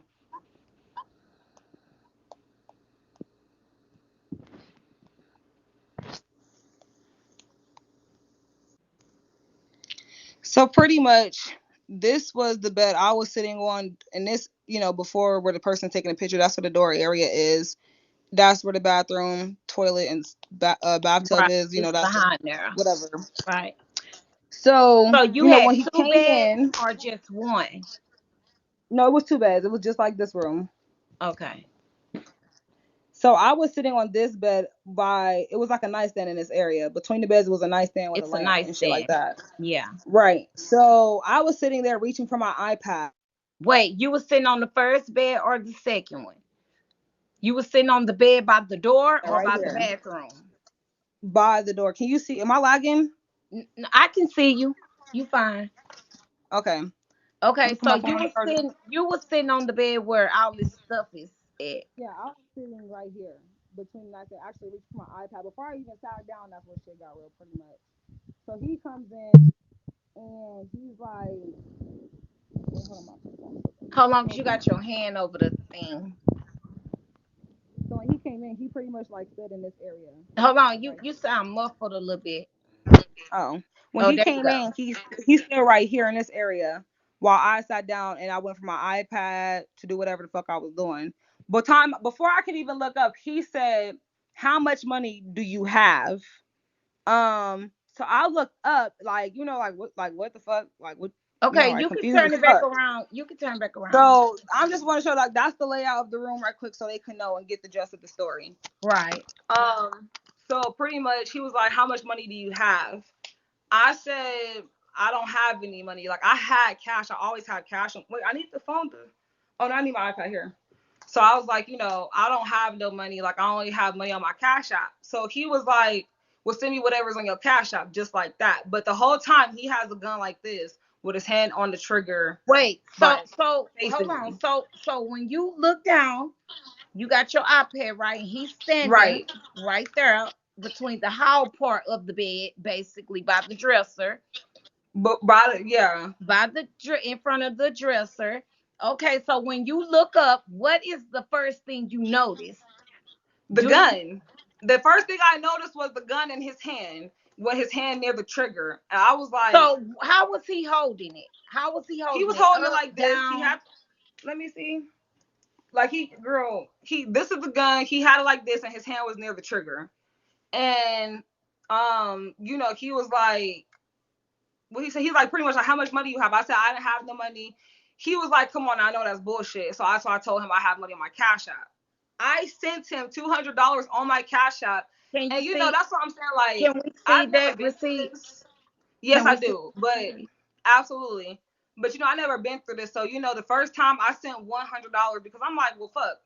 So pretty much, this was the bed I was sitting on, and this, you know, before where the person taking a picture, that's where the door area is. That's where the bathroom, toilet, and bathtub Right. is. You know, It's that's just behind there. whatever. Right. So, So you you know, had when he two came beds in, or just one? no, it was two beds. It was just like this room. Okay. So I was sitting on this bed by, it was like a nightstand in this area. Between the beds was a nightstand with a It's a lamp nice and shit like stand. that. Yeah. Right. So I was sitting there reaching for my iPad. Wait, you were sitting on the first bed or the second one? You were sitting on the bed by the door or Right by the here bathroom? by the door. Can you see? Am I lagging? I can see you. You fine. Okay. Let Okay, me put so my phone on charger. you were sitting on the bed where all this stuff is at. Yeah, I was sitting right here between I could actually reach for my iPad. Before I even sat down, that's when shit got real pretty much. So he comes in. and he's like, How long you got your hand over the thing? so when he came in, he pretty much like stood in this area. Hold on, Right. you sound muffled a little bit. Oh, when Oh, he there you came go. in, he's still right here in this area while I sat down and I went for my iPad to do whatever the fuck I was doing. But time before I could even look up, he said, "How much money do you have?" So I looked up, like, you know, like what the fuck, like what, you know, Okay, like you can confused turn as it back fuck. around. You can turn back around. So I just want to show like that's the layout of the room right quick so they can know and get the gist of the story. Right. So pretty much he was like, "How much money do you have?" I said, "I don't have any money. Like I had cash. I always had cash. Wait, I need the phone to. Oh no, I need my iPad here." So I was like, you know, I don't have no money. Like I only have money on my Cash App. So he was like, "Well, send me whatever's on your Cash App," just like that. But the whole time he has a gun like this with his hand on the trigger Wait. button, So hold facing on. me. So when you look down, you got your iPad right. He's standing Right. right there between the hall part of the bed, basically by the dresser, But yeah, in front of the dresser. Okay, so when you look up, what is the first thing you notice? the Do you gun. The first thing I noticed was the gun in his hand, with his hand near the trigger. And I was like, so how was he holding it? How was he he holding was it? holding it Up, like this. He down? had, let me see. Like this is the gun. He had it like this, and his hand was near the trigger. And you know, he was like, what he said, he's like pretty much like, "How much money you have?" I said, "I didn't have no money." He was like, "Come on, I know that's bullshit." So I told him I have money on my Cash App. I sent him $200 on my Cash App. Can you And you know, see? that's what I'm saying. Like, Can we see I've never that been through receipt? this. Yes, Can I we see? do. But absolutely. But you know, I never been through this. So, you know, the first time I sent $100 because I'm like, well, fuck.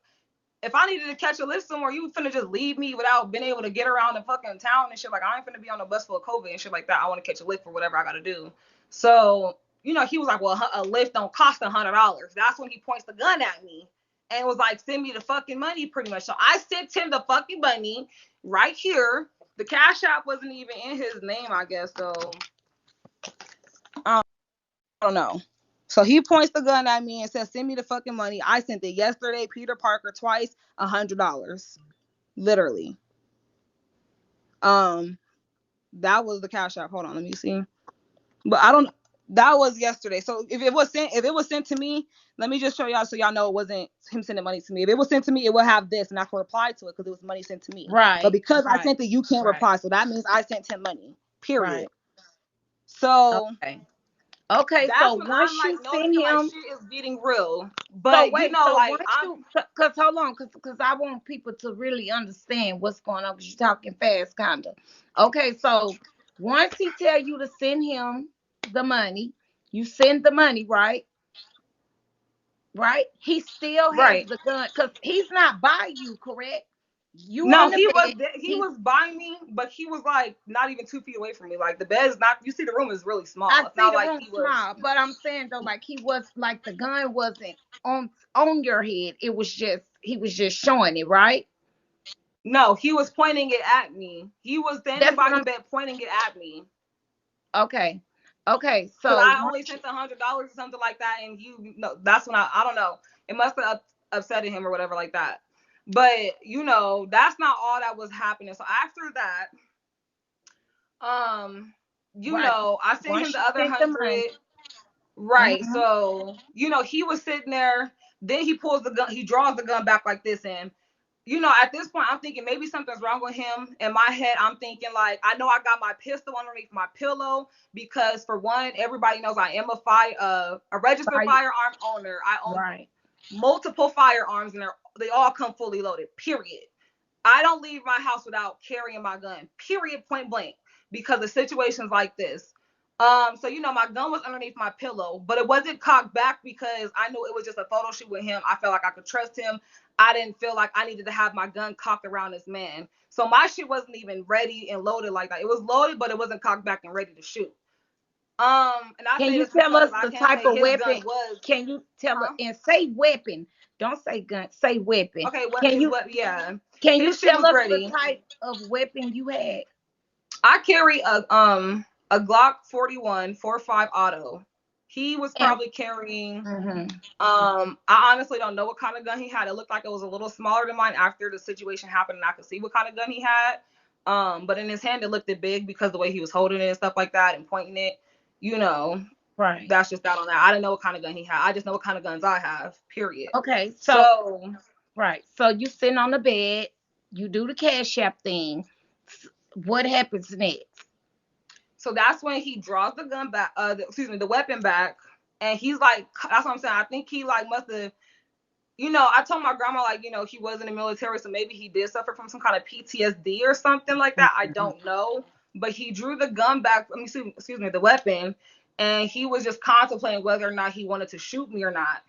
If I needed to catch a lift somewhere, you finna just leave me without being able to get around the fucking town and shit. Like, I ain't finna be on a bus full of COVID and shit like that. I want to catch a lift for whatever I gotta do. So, you know, he was like, "Well, a lift don't cost $100." That's when he points the gun at me and was like, "Send me the fucking money," pretty much. So I sent him the fucking money right here. The Cash App wasn't even in his name, I guess. So I don't know. So he points the gun at me and says, "Send me the fucking money." I sent it yesterday, Peter Parker, twice, $100. Literally. That was the Cash App. Hold on, let me see. But I don't. That was yesterday. So if it was sent to me, let me just show y'all so y'all know it wasn't him sending money to me. If it was sent to me, it would have this, and I can reply to it because it was money sent to me. Right. But because I Right. sent it, you can't Right. reply. So that means I sent him money. Period. Right. So Okay. Okay. So that's when I'm once like you send noticing like him, shit is getting real. so But you wait. know, So like once you, cause hold on, cause I want people to really understand what's going on. Cause you're talking fast, kinda. Okay. So once he tell you to send him the money, you send the money, right? Right. He still has right. the gun, cause he's not by you, correct? You No, on the he was bed. he was by me, but he was like not even 2 feet away from me. Like the bed is not. You see, the room is really small. I It's see not the like room he was. small, but I'm saying though, like he was like the gun wasn't on your head. It was just he was just showing it, right? No, he was pointing it at me. He was standing That's by what the I'm. bed pointing it at me. Okay, okay. Cause So I only sent $100 or something like that, and you know that's when I don't know. It must have upsetted him or whatever like that. But you know that's not all that was happening. So after that, you right, know I sent him once the you other sent the money, 100. Right. mm-hmm. So you know he was sitting there. Then he pulls the gun. He draws the gun back like this, and you know, at this point, I'm thinking maybe something's wrong with him. In my head, I'm thinking like, I know I got my pistol underneath my pillow because, for one, everybody knows I am a registered firearm owner. I own Right. multiple firearms, and they all come fully loaded. Period. I don't leave my house without carrying my gun. Period. Point blank. Because of situations like this. So you know, my gun was underneath my pillow, but it wasn't cocked back because I knew it was just a photo shoot with him. I felt like I could trust him. I didn't feel like I needed to have my gun cocked around this man. So my shit wasn't even ready and loaded like that. It was loaded, but it wasn't cocked back and ready to shoot. And I Can say you this tell because us I the can type say of his weapon? gun was. Can you tell us Huh? and say weapon? Don't say gun. Say weapon. Okay, what Can his you what? Yeah, can you his shit tell was us the ready. type of weapon you had? I carry a a Glock 41 45 auto. He was probably carrying. I honestly don't know what kind of gun he had. It looked like it was a little smaller than mine after the situation happened, and I could see what kind of gun he had. But in his hand, it looked big because the way he was holding it and stuff like that and pointing it. You know, Right. that's just that on that. I didn't know what kind of gun he had. I just know what kind of guns I have. Period. Okay. So right. So you sitting on the bed. You do the Cash App thing. What happens next? So that's when he draws the gun back. The weapon back, and he's like, that's what I'm saying. I think he like must have. You know, I told my grandma, like, you know, he was in the military, so maybe he did suffer from some kind of PTSD or something like that. I don't know. But he drew the gun back, the weapon, and he was just contemplating whether or not he wanted to shoot me or not.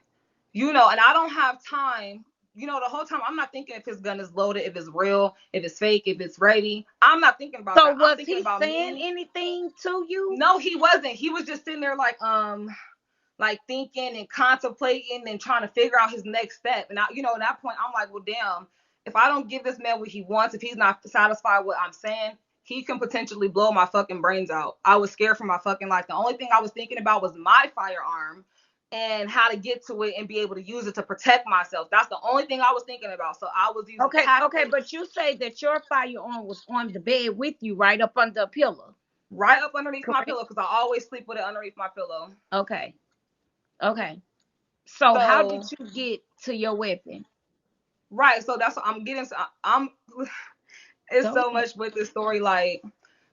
You know, and I don't have time. You know, the whole time I'm not thinking if his gun is loaded, if it's real, if it's fake, if it's ready. I'm not thinking about that. So was he saying anything to you? No, he wasn't. He was just sitting there like thinking and contemplating and trying to figure out his next step. And you know, at that point, I'm like, well, damn, if I don't give this man what he wants, if he's not satisfied with what I'm saying, he can potentially blow my fucking brains out. I was scared for my fucking life. The only thing I was thinking about was my firearm and how to get to it and be able to use it to protect myself. That's the only thing I was thinking about. So I was using Okay, but you say that your firearm was on the bed with you, right up under a pillow. Right up underneath my pillow, because I always sleep with it underneath my pillow. Okay. So how did you get to your weapon? Right. So that's what I'm getting. It's so much with this story. Like,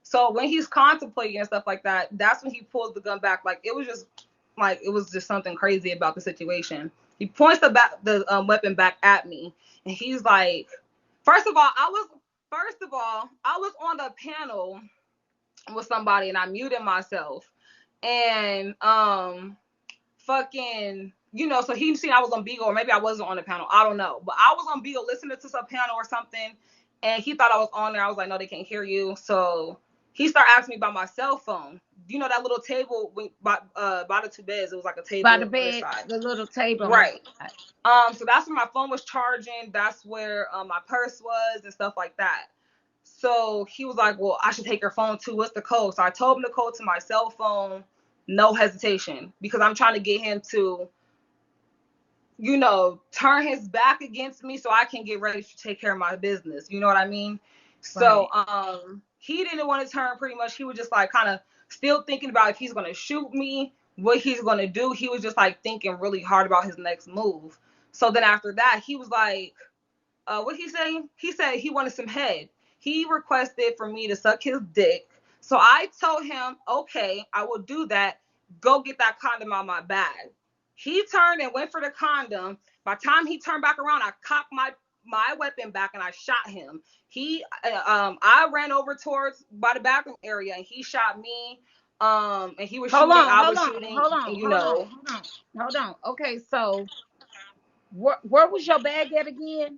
so when he's contemplating and stuff like that, that's when he pulls the gun back. Like, it was just something crazy about the situation. He points the weapon back at me, and he's like, first of all, I was on the panel with somebody, and I muted myself, and fucking, you know, so he seen I was on Beagle, or maybe I wasn't on the panel. I don't know. But I was on Beagle listening to some panel or something, and he thought I was on there. I was like, no, they can't hear you. So he started asking me about my cell phone. You know that little table by the two beds? It was like a table by the bed, the little table. Right. So that's where my phone was charging. That's where my purse was and stuff like that. So he was like, well, I should take your phone too. What's the code? So I told him the code to my cell phone. No hesitation, because I'm trying to get him to, you know, turn his back against me so I can get ready to take care of my business. You know what I mean? So he didn't want to turn. Pretty much, he was just like kind of still thinking about if he's going to shoot me, what he's going to do. He was just like thinking really hard about his next move. So then after that, he was like, what he say? He said he wanted some head. He requested for me to suck his dick. So I told him, okay, I will do that. Go get that condom out of my bag. He turned and went for the condom. By the time he turned back around, I cocked my weapon back and I shot him. I ran over towards by the bathroom area and he shot me. And he was shooting. I was shooting. Hold on. Okay, so where was your bag at again?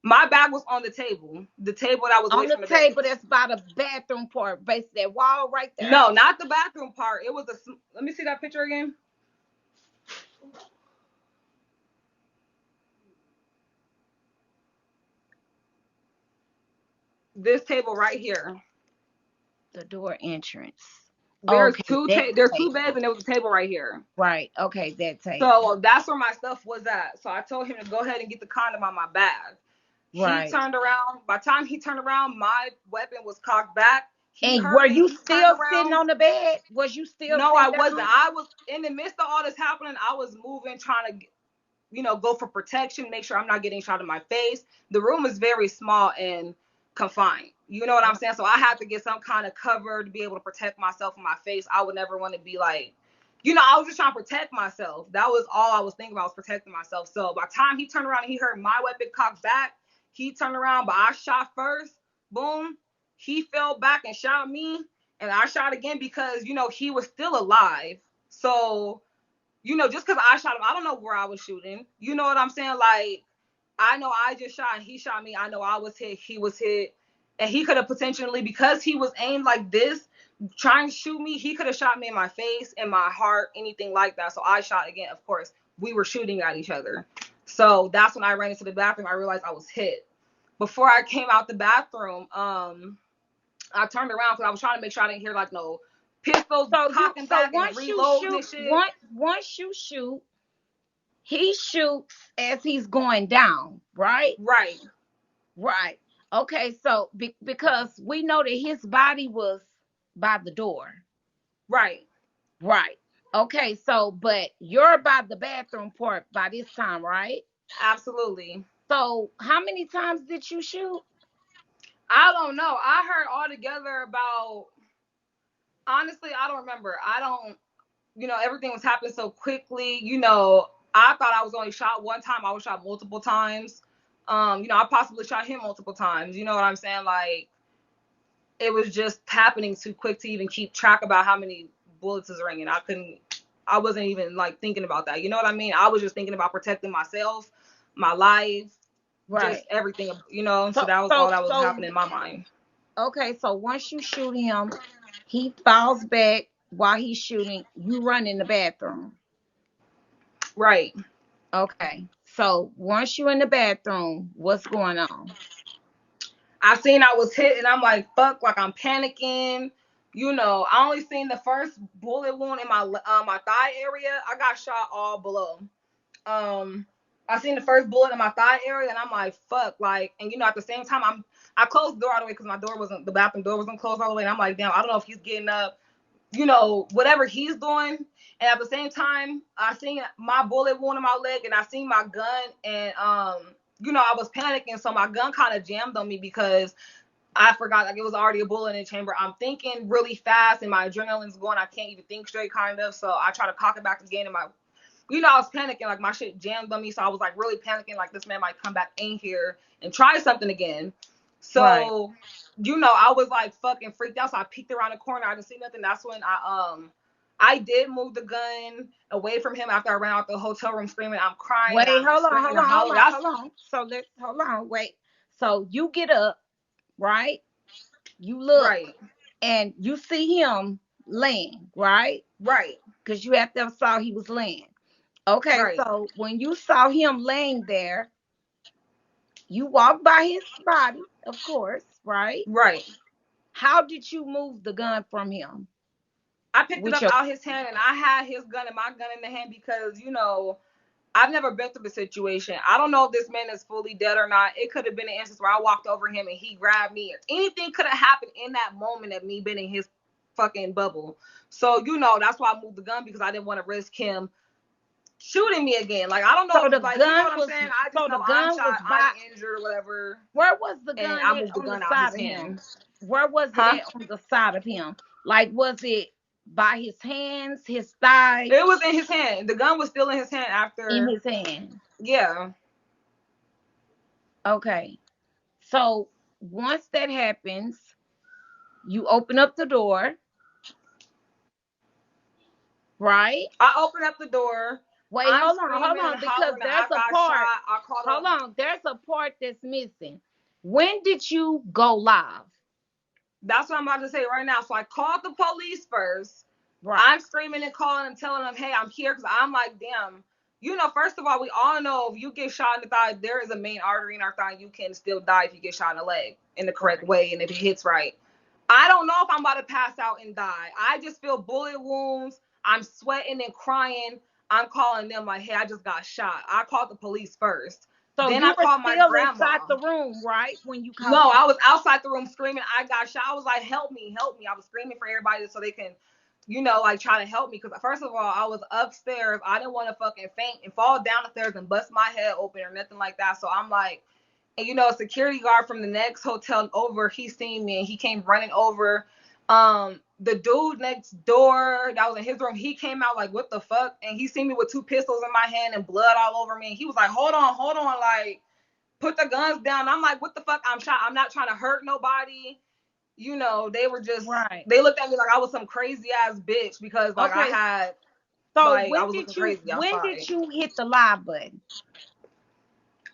My bag was on the table. The table that was on the table that's by the bathroom part, basically that wall right there. No, not the bathroom part. It was let me see that picture again. This table right here. The door entrance. There's two beds and there was a table right here. Right. Okay, that table. So that's where my stuff was at. So I told him to go ahead and get the condom on my bag. Right. He turned around. By the time he turned around, my weapon was cocked back. And were you still sitting on the bed? Was you still? No, I wasn't. I was in the midst of all this happening. I was moving, trying to, you know, go for protection, make sure I'm not getting shot in my face. The room is very small and confined. You know what I'm saying? So I had to get some kind of cover to be able to protect myself and my face. I would never want to be like, you know, I was just trying to protect myself. That was all I was thinking about, was protecting myself. So by the time he turned around and he heard my weapon cocked back, he turned around, but I shot first. Boom. He fell back and shot me. And I shot again because, you know, he was still alive. So, you know, just because I shot him, I don't know where I was shooting. You know what I'm saying? Like, I know I just shot and he shot me. I know I was hit. He was hit. And he could have potentially, because he was aimed like this, trying to shoot me, he could have shot me in my face, in my heart, anything like that. So I shot again. Of course, we were shooting at each other. So that's when I ran into the bathroom. I realized I was hit. Before I came out the bathroom, I turned around because I was trying to make sure I didn't hear like no pistols cocking back and reloading and shit. Once you shoot, he shoots as he's going down, right? Right. Right. Okay, so because we know that his body was by the door. Right. Right. Okay, so but you're by the bathroom part by this time, right? Absolutely. So how many times did you shoot? I don't know. I heard altogether about, honestly, I don't remember. I don't, everything was happening so quickly. I thought I was only shot one time. I was shot multiple times. I possibly shot him multiple times. You know what I'm saying? Like, it was just happening too quick to even keep track about how many bullets is ringing. I wasn't even like thinking about that. You know what I mean? I was just thinking about protecting myself, my life, Right. just everything, so that was all that was happening in my mind. Okay, so once you shoot him, he falls back while he's shooting, you run in the bathroom. Right. Okay, so once you're in the bathroom, what's going on? I seen I was hit and I'm like, fuck, like I'm panicking. I only seen the first bullet wound in my thigh area. I got shot all below. I seen the first bullet in my thigh area and I'm like, fuck, like, and at the same time I closed the door all the way because the bathroom door wasn't closed all the way. And I'm like, damn, I don't know if he's getting up, whatever he's doing. And at the same time, I seen my bullet wound in my leg and I seen my gun and I was panicking, so my gun kind of jammed on me because I forgot, like, it was already a bullet in the chamber. I'm thinking really fast and my adrenaline's going. I can't even think straight, kind of. So I try to cock it back again and I was panicking, like my shit jammed on me. So I was like really panicking, like this man might come back in here and try something again. So, right. I was like fucking freaked out. So I peeked around the corner. I didn't see nothing. That's when I did move the gun away from him after I ran out the hotel room screaming, I'm crying. Wait, hold on. So you get up, right? You look, right, and you see him laying, right? Right. Because you have to have saw he was laying. Okay, right. So when you saw him laying there, you walked by his body, of course, right? Right. How did you move the gun from him? I picked it up out his hand and I had his gun and my gun in the hand because, I've never been through the situation. I don't know if this man is fully dead or not. It could have been an instance where I walked over him and he grabbed me. Or anything could have happened in that moment of me being in his fucking bubble. So, that's why I moved the gun because I didn't want to risk him shooting me again. Like, I don't know. So the like, gun you know what was, I'm saying? I just so know the gun I'm shot, was by, I'm injured or whatever. Where was the gun and I moved the gun out his hand? Where was it on the side of him? Like, was it by his hands, his thighs? It was in his hand. The gun was still in his hand after. In his hand. Yeah. Okay. So once that happens, you open up the door. Right? I open up the door. Wait, hold on, because there's a part. Hold on, there's a part that's missing. When did you go live? That's what I'm about to say right now. So I called the police first. Right. I'm screaming and calling and telling them, hey, I'm here, because I'm like, damn. First of all, we all know if you get shot in the thigh, there is a main artery in our thigh. You can still die if you get shot in the leg in the correct way and if it hits right. I don't know if I'm about to pass out and die. I just feel bullet wounds. I'm sweating and crying. I'm calling them like, hey, I just got shot. I called the police first. So then I called my grandma. Inside the room, right? When you called? No, I was outside the room screaming, I got shot. I was like, help me, help me. I was screaming for everybody so they can, like try to help me. Because first of all, I was upstairs. I didn't want to fucking faint and fall down the stairs and bust my head open or nothing like that. So I'm like, and a security guard from the next hotel over, he seen me and he came running over. The dude next door that was in his room, he came out like, what the fuck? And he seen me with 2 pistols in my hand and blood all over me. And he was like, hold on, like, put the guns down. I'm like, what the fuck? I'm shot. I'm not trying to hurt nobody. They were just, right. They looked at me like I was some crazy ass bitch because like I had, so like, when did you hit the live button?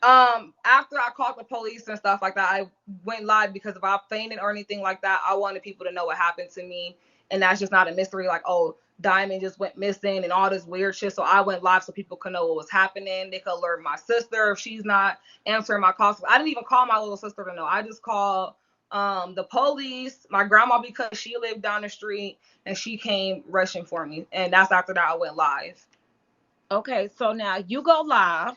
After I called the police and stuff like that, I went live because if I fainted or anything like that, I wanted people to know what happened to me. And that's just not a mystery. Like, oh, Diamond just went missing and all this weird shit. So I went live so people could know what was happening. They could alert my sister if she's not answering my calls. I didn't even call my little sister to know. I just called the police, my grandma, because she lived down the street, and she came rushing for me. And that's after that I went live. Okay, so now you go live,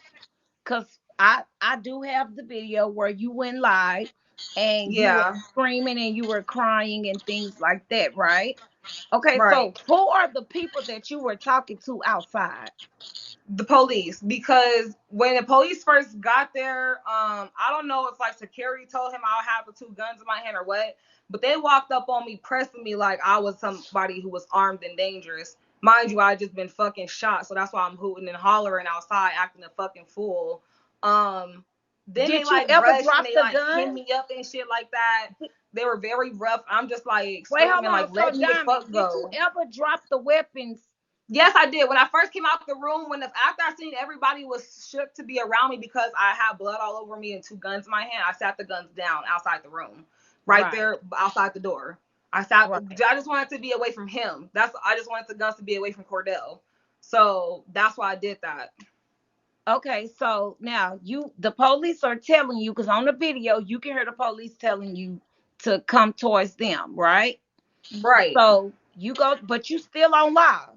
because I do have the video where you went live and you were Yeah, screaming and you were crying and things like that, right? Okay, right. so who are the people that you were talking to outside? The police, because when the police first got there, I don't know if like security told him I'll have the two guns in my hand or what, but they walked up on me pressing me like I was somebody who was armed and dangerous. Mind you, I just been fucking shot, so that's why I'm hooting and hollering outside acting a fucking fool. Then they Did you like ever rushed and drop they the like hit gun? me up and shit like that. They were very rough. I'm just like Wait, hold screaming on. like, So, let me the Diamond, fuck did you go. ever drop the weapons? Yes, I did. When I first came out the room, after I seen everybody was shook to be around me because I had blood all over me and two guns in my hand, I sat the guns down outside the room, right Right, there outside the door. I right. just wanted to be away from him. I just wanted the guns to be away from Cordell. So that's why I did that. Okay, so now the police are telling you, because on the video you can hear the police telling you to come towards them, right? Right. So you go, but you still on live,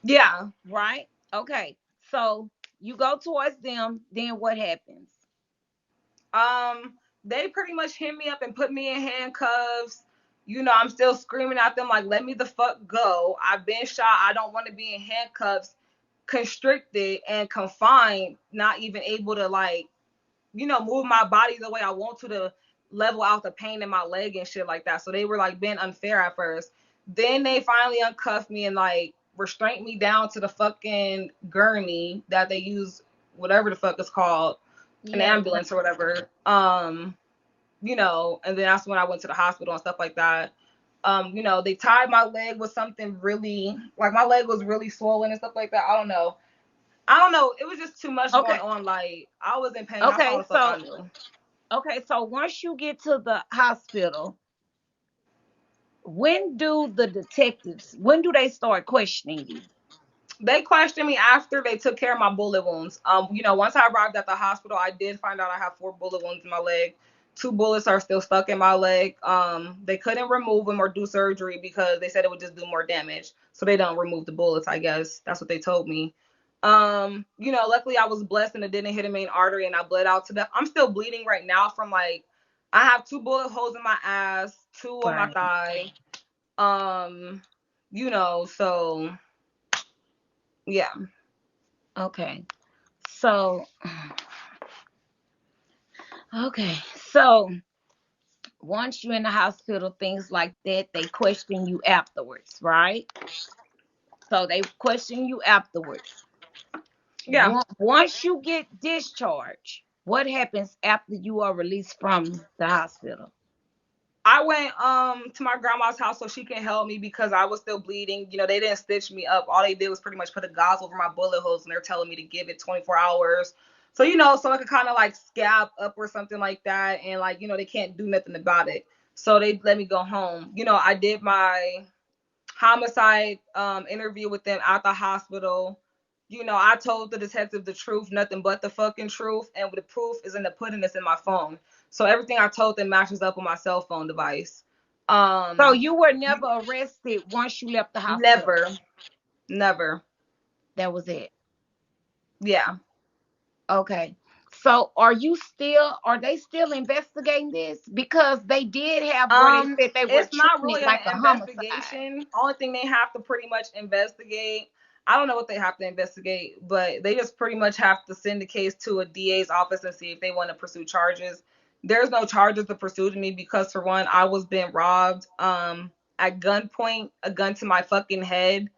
Yeah. right? Okay, so you go towards them, then what happens? They pretty much hit me up and put me in handcuffs. I'm still screaming at them like, let me the fuck go. I've been shot. I don't want to be in handcuffs, constricted and confined, not even able to like, move my body the way I want to level out the pain in my leg and shit like that. So they were like being unfair at first. Then they finally uncuffed me and like restrained me down to the fucking gurney that they use, whatever the fuck it's called, an Yeah, ambulance or whatever. And then that's when I went to the hospital and stuff like that. They tied my leg with something really, like my leg was really swollen and stuff like that. I don't know. It was just too much going okay, on. Like I was in pain. That's all okay, the fuck I so knew. once you get to the hospital, when do they start questioning you? They questioned me after they took care of my bullet wounds. Once I arrived at the hospital, I did find out I have 4 bullet wounds in my leg. 2 bullets are still stuck in my leg. They couldn't remove them or do surgery because they said it would just do more damage. So they don't remove the bullets, I guess. That's what they told me. Luckily I was blessed and it didn't hit a main artery and I bled out to death. I'm still bleeding right now from like, I have 2 bullet holes in my ass, 2 on my Right. thigh. So yeah. Okay. So, okay. So, once you're in the hospital, things like that, they question you afterwards, right? So, they question you afterwards. Yeah. Once you get discharged, what happens after you are released from the hospital? I went to my grandma's house so she can help me because I was still bleeding. They didn't stitch me up. All they did was pretty much put a gauze over my bullet holes and they're telling me to give it 24 hours. So, so it could kind of like scab up or something like that. And like, they can't do nothing about it. So they let me go home. I did my homicide interview with them at the hospital. I told the detective the truth, nothing but the fucking truth. And the proof is in the pudding that's in my phone. So everything I told them matches up on my cell phone device. So, you were never arrested once you left the hospital? Never. That was it. Yeah. Okay. So are they still investigating this? Because they did have where they said they were It's not treating it really an like a homicide. investigation. Only thing they have to pretty much investigate, I don't know what they have to investigate, but they just pretty much have to send the case to a DA's office and see if they want to pursue charges. There's no charges to pursue to me because for one, I was being robbed at gunpoint, a gun to my fucking head.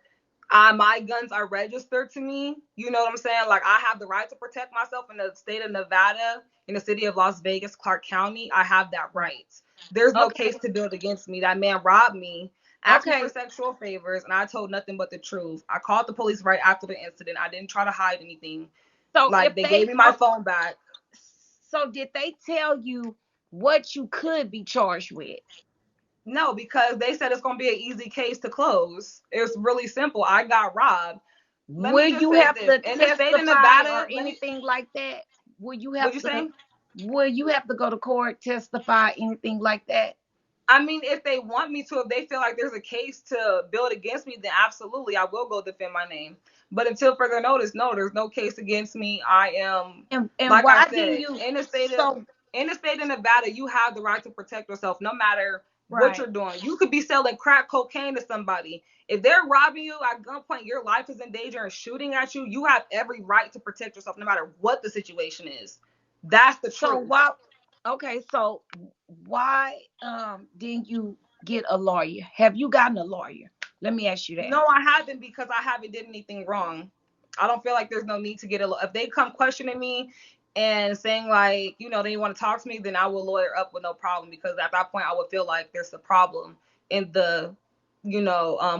My guns are registered to me. You know what I'm saying? Like I have the right to protect myself in the state of Nevada, in the city of Las Vegas, Clark County. I have that right. There's no case Okay. to build against me. That man robbed me, asked me for Okay. sexual favors, and I told nothing but the truth. I called the police right after the incident. I didn't try to hide anything. So Like if they gave they me my phone back. so did they tell you what you could be charged with? No, because they said it's gonna be an easy case to close. It's really simple. I got robbed. Let me Will just you say have this. to In the state of testify or Nevada, anything like that? Will you what'd have you to say? will you have to go to court, testify, anything like that? I mean, if they want me to, if they feel like there's a case to build against me, then absolutely, I will go defend my name. But until further notice, no, there's no case against me. I am, And like why I didn't said, you? in the state of So Nevada, you have the right to protect yourself, no matter what right. you're doing. You could be selling crack cocaine to somebody. If they're robbing you at gunpoint, your life is in danger and shooting at you. You have every right to protect yourself, no matter what the situation is. That's the So truth. why? Okay, so why didn't you get a lawyer? Have you gotten a lawyer? Let me ask you that. No, I haven't, because I haven't did anything wrong. I don't feel like there's no need to get a. If they come questioning me and saying like, they want to talk to me, then I will lawyer up with no problem, because at that point I would feel like there's a problem in the,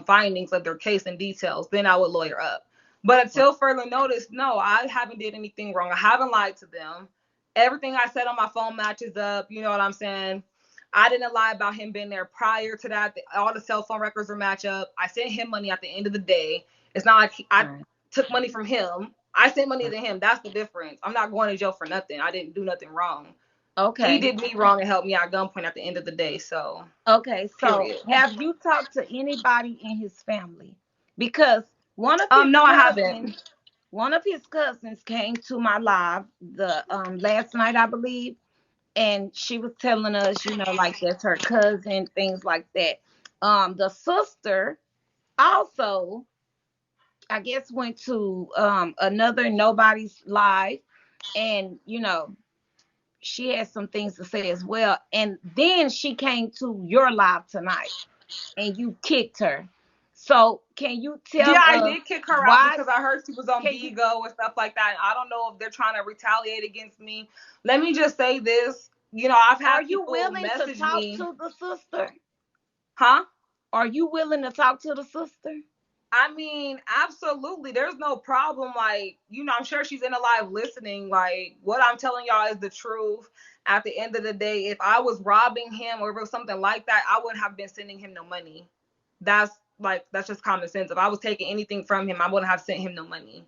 findings of their case and details. Then I would lawyer up. But until further notice, no, I haven't did anything wrong. I haven't lied to them. Everything I said on my phone matches up. You know what I'm saying? I didn't lie about him being there prior to that. All the cell phone records are match up. I sent him money at the end of the day. It's not like I took money from him. I sent money to him. That's the difference. I'm not going to jail for nothing. I didn't do nothing wrong. Okay. He did me wrong and helped me at gunpoint at the end of the day. So okay, so period. have you talked to anybody in his family? Because one of his No, I cousins, haven't. one of his cousins came to my live the last night, I believe, and she was telling us, like that's her cousin, things like that. The sister also, I guess, went to another nobody's live, and she had some things to say as well. And then she came to your live tonight, and you kicked her. So can you tell Yeah, I us did kick her out why? because I heard she was on Can you? Bigo and stuff like that. And I don't know if they're trying to retaliate against me. Let me just say this. I've Are had you people willing to message talk me. to the sister? Huh? Are you willing to talk to the sister? I mean, absolutely. There's no problem. Like, I'm sure she's in a live listening. Like, what I'm telling y'all is the truth. At the end of the day, if I was robbing him or something like that, I wouldn't have been sending him no money. That's just common sense. If I was taking anything from him, I wouldn't have sent him no money.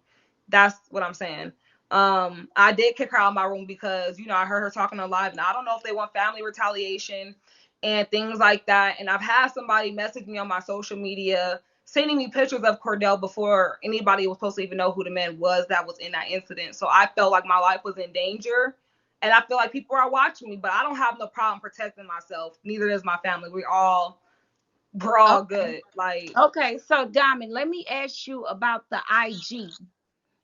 That's what I'm saying. I did kick her out of my room because, I heard her talking on live. And I don't know if they want family retaliation and things like that. And I've had somebody message me on my social media sending me pictures of Cordell before anybody was supposed to even know who the man was that was in that incident. So I felt like my life was in danger. And I feel like people are watching me, but I don't have no problem protecting myself. Neither does my family. We're all good. Like, okay, so Diamond, let me ask you about the IG,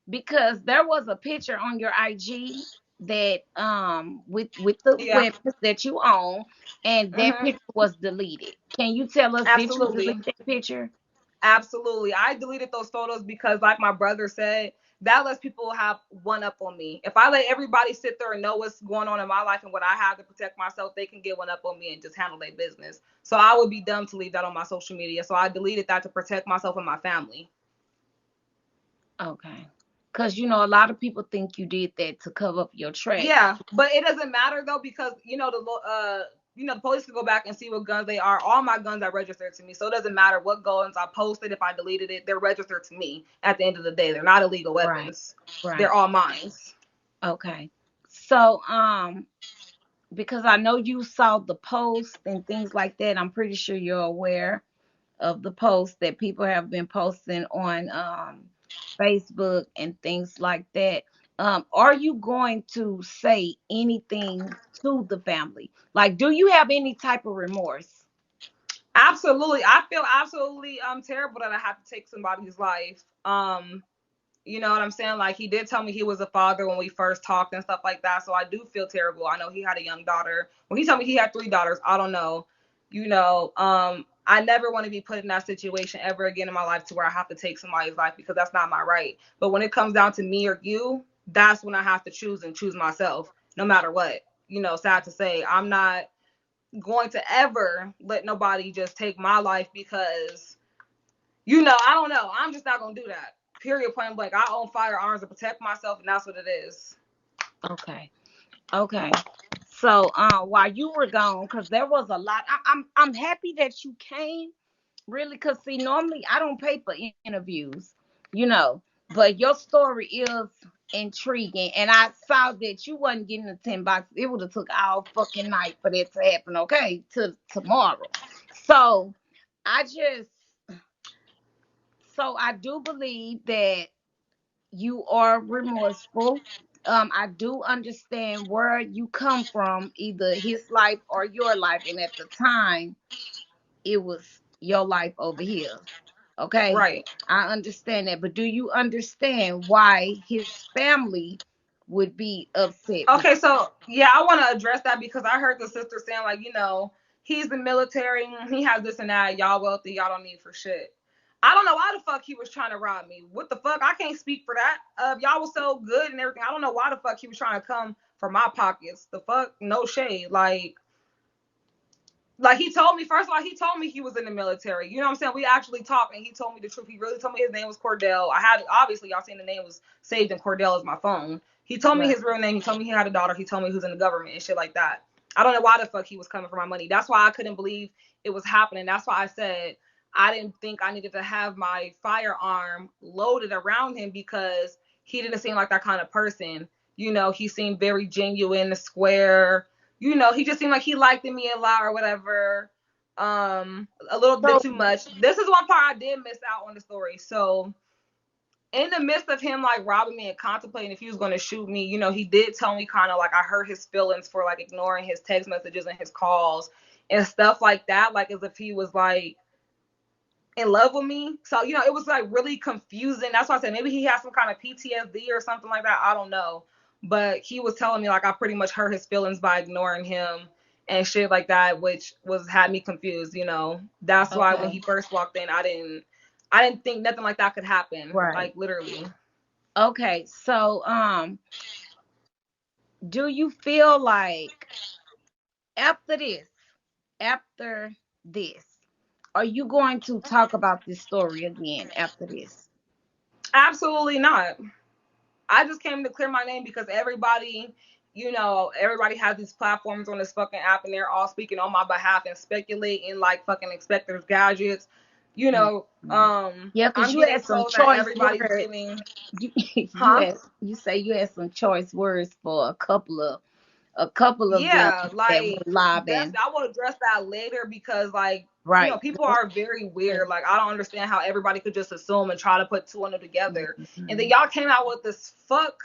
because there was a picture on your IG that with the yeah. weapons that you own, and that picture was deleted. Can you tell us, did you Absolutely. delete that picture? Absolutely. I deleted those photos because, like my brother said, that lets people have one up on me. If I let everybody sit there and know what's going on in my life and what I have to protect myself, they can get one up on me and just handle their business. So I would be dumb to leave that on my social media. So I deleted that to protect myself and my family. Okay. Because, a lot of people think you did that to cover up your tracks. Yeah, but it doesn't matter though, because the police can go back and see what guns they are. All my guns are registered to me, so it doesn't matter what guns I posted. If I deleted it, they're registered to me. At the end of the day, they're not illegal weapons. Right. They're all mine. Okay. So because I know you saw the post and things like that, I'm pretty sure you're aware of the posts that people have been posting on Facebook and things like that. Are you going to say anything to the family? Like, do you have any type of remorse? Absolutely. I feel absolutely terrible that I have to take somebody's life. You know what I'm saying? Like, he did tell me he was a father when we first talked and stuff like that. So I do feel terrible. I know he had a young daughter. When he told me he had 3 daughters, I don't know. I never want to be put in that situation ever again in my life to where I have to take somebody's life, because that's not my right. But when it comes down to me or you, that's when I have to choose myself, no matter what. Sad to say, I'm not going to ever let nobody just take my life because, I don't know. I'm just not going to do that. Period, point blank. I own firearms to protect myself, and that's what it is. Okay. So while you were gone, because there was a lot, I'm happy that you came, really, because see, normally I don't pay for interviews, But your story is intriguing, and I saw that you wasn't getting the $10. It would have took all fucking night for that to happen. Okay, to tomorrow. So I just, so I do believe that you are remorseful. I do understand where you come from, either his life or your life, and at the time, it was your life over here. Okay, Right. I understand that, but do you understand why his family would be upset with Okay, so yeah, I want to address that because I heard the sister saying like, he's the military, he has this and that, y'all wealthy, y'all don't need for shit. I don't know why the fuck he was trying to rob me. What the fuck? I can't speak for that. Y'all was so good and everything. I don't know why the fuck he was trying to come for my pockets. The fuck? No shade. Like he told me, first of all, he told me he was in the military. You know what I'm saying? We actually talked and he told me the truth. He really told me his name was Cordell. I had, obviously, y'all seen the name was saved in Cordell as my phone. He told me Right. his real name. He told me he had a daughter. He told me he was in the government and shit like that. I don't know why the fuck he was coming for my money. That's why I couldn't believe it was happening. That's why I said I didn't think I needed to have my firearm loaded around him because he didn't seem like that kind of person. He seemed very genuine, square. He just seemed like he liked me a lot or whatever. A little bit So, too much. This is one part I did miss out on the story. So in the midst of him like robbing me and contemplating if he was going to shoot me, he did tell me kind of like I hurt his feelings for like ignoring his text messages and his calls and stuff like that, like as if he was like in love with me. So, it was like really confusing. That's why I said maybe he has some kind of PTSD or something like that. I don't know. But he was telling me like I pretty much hurt his feelings by ignoring him and shit like that, which had me confused, That's why when okay, he first walked in, I didn't think nothing like that could happen. right. Like literally. Okay, so do you feel like after this, after this, are you going to talk about this story again after this? Absolutely not. I just came to clear my name because everybody has these platforms on this fucking app and they're all speaking on my behalf and speculating like fucking inspectors gadgets. Yeah, because I'm you getting had some told that choice everybody's words. giving, You huh? you say you had some choice words for a couple of them Yeah, that were like lobbing. I will address that later because like, Right. people are very weird. Like I don't understand how everybody could just assume and try to put two and two together. And then Mhm. y'all came out with this fuck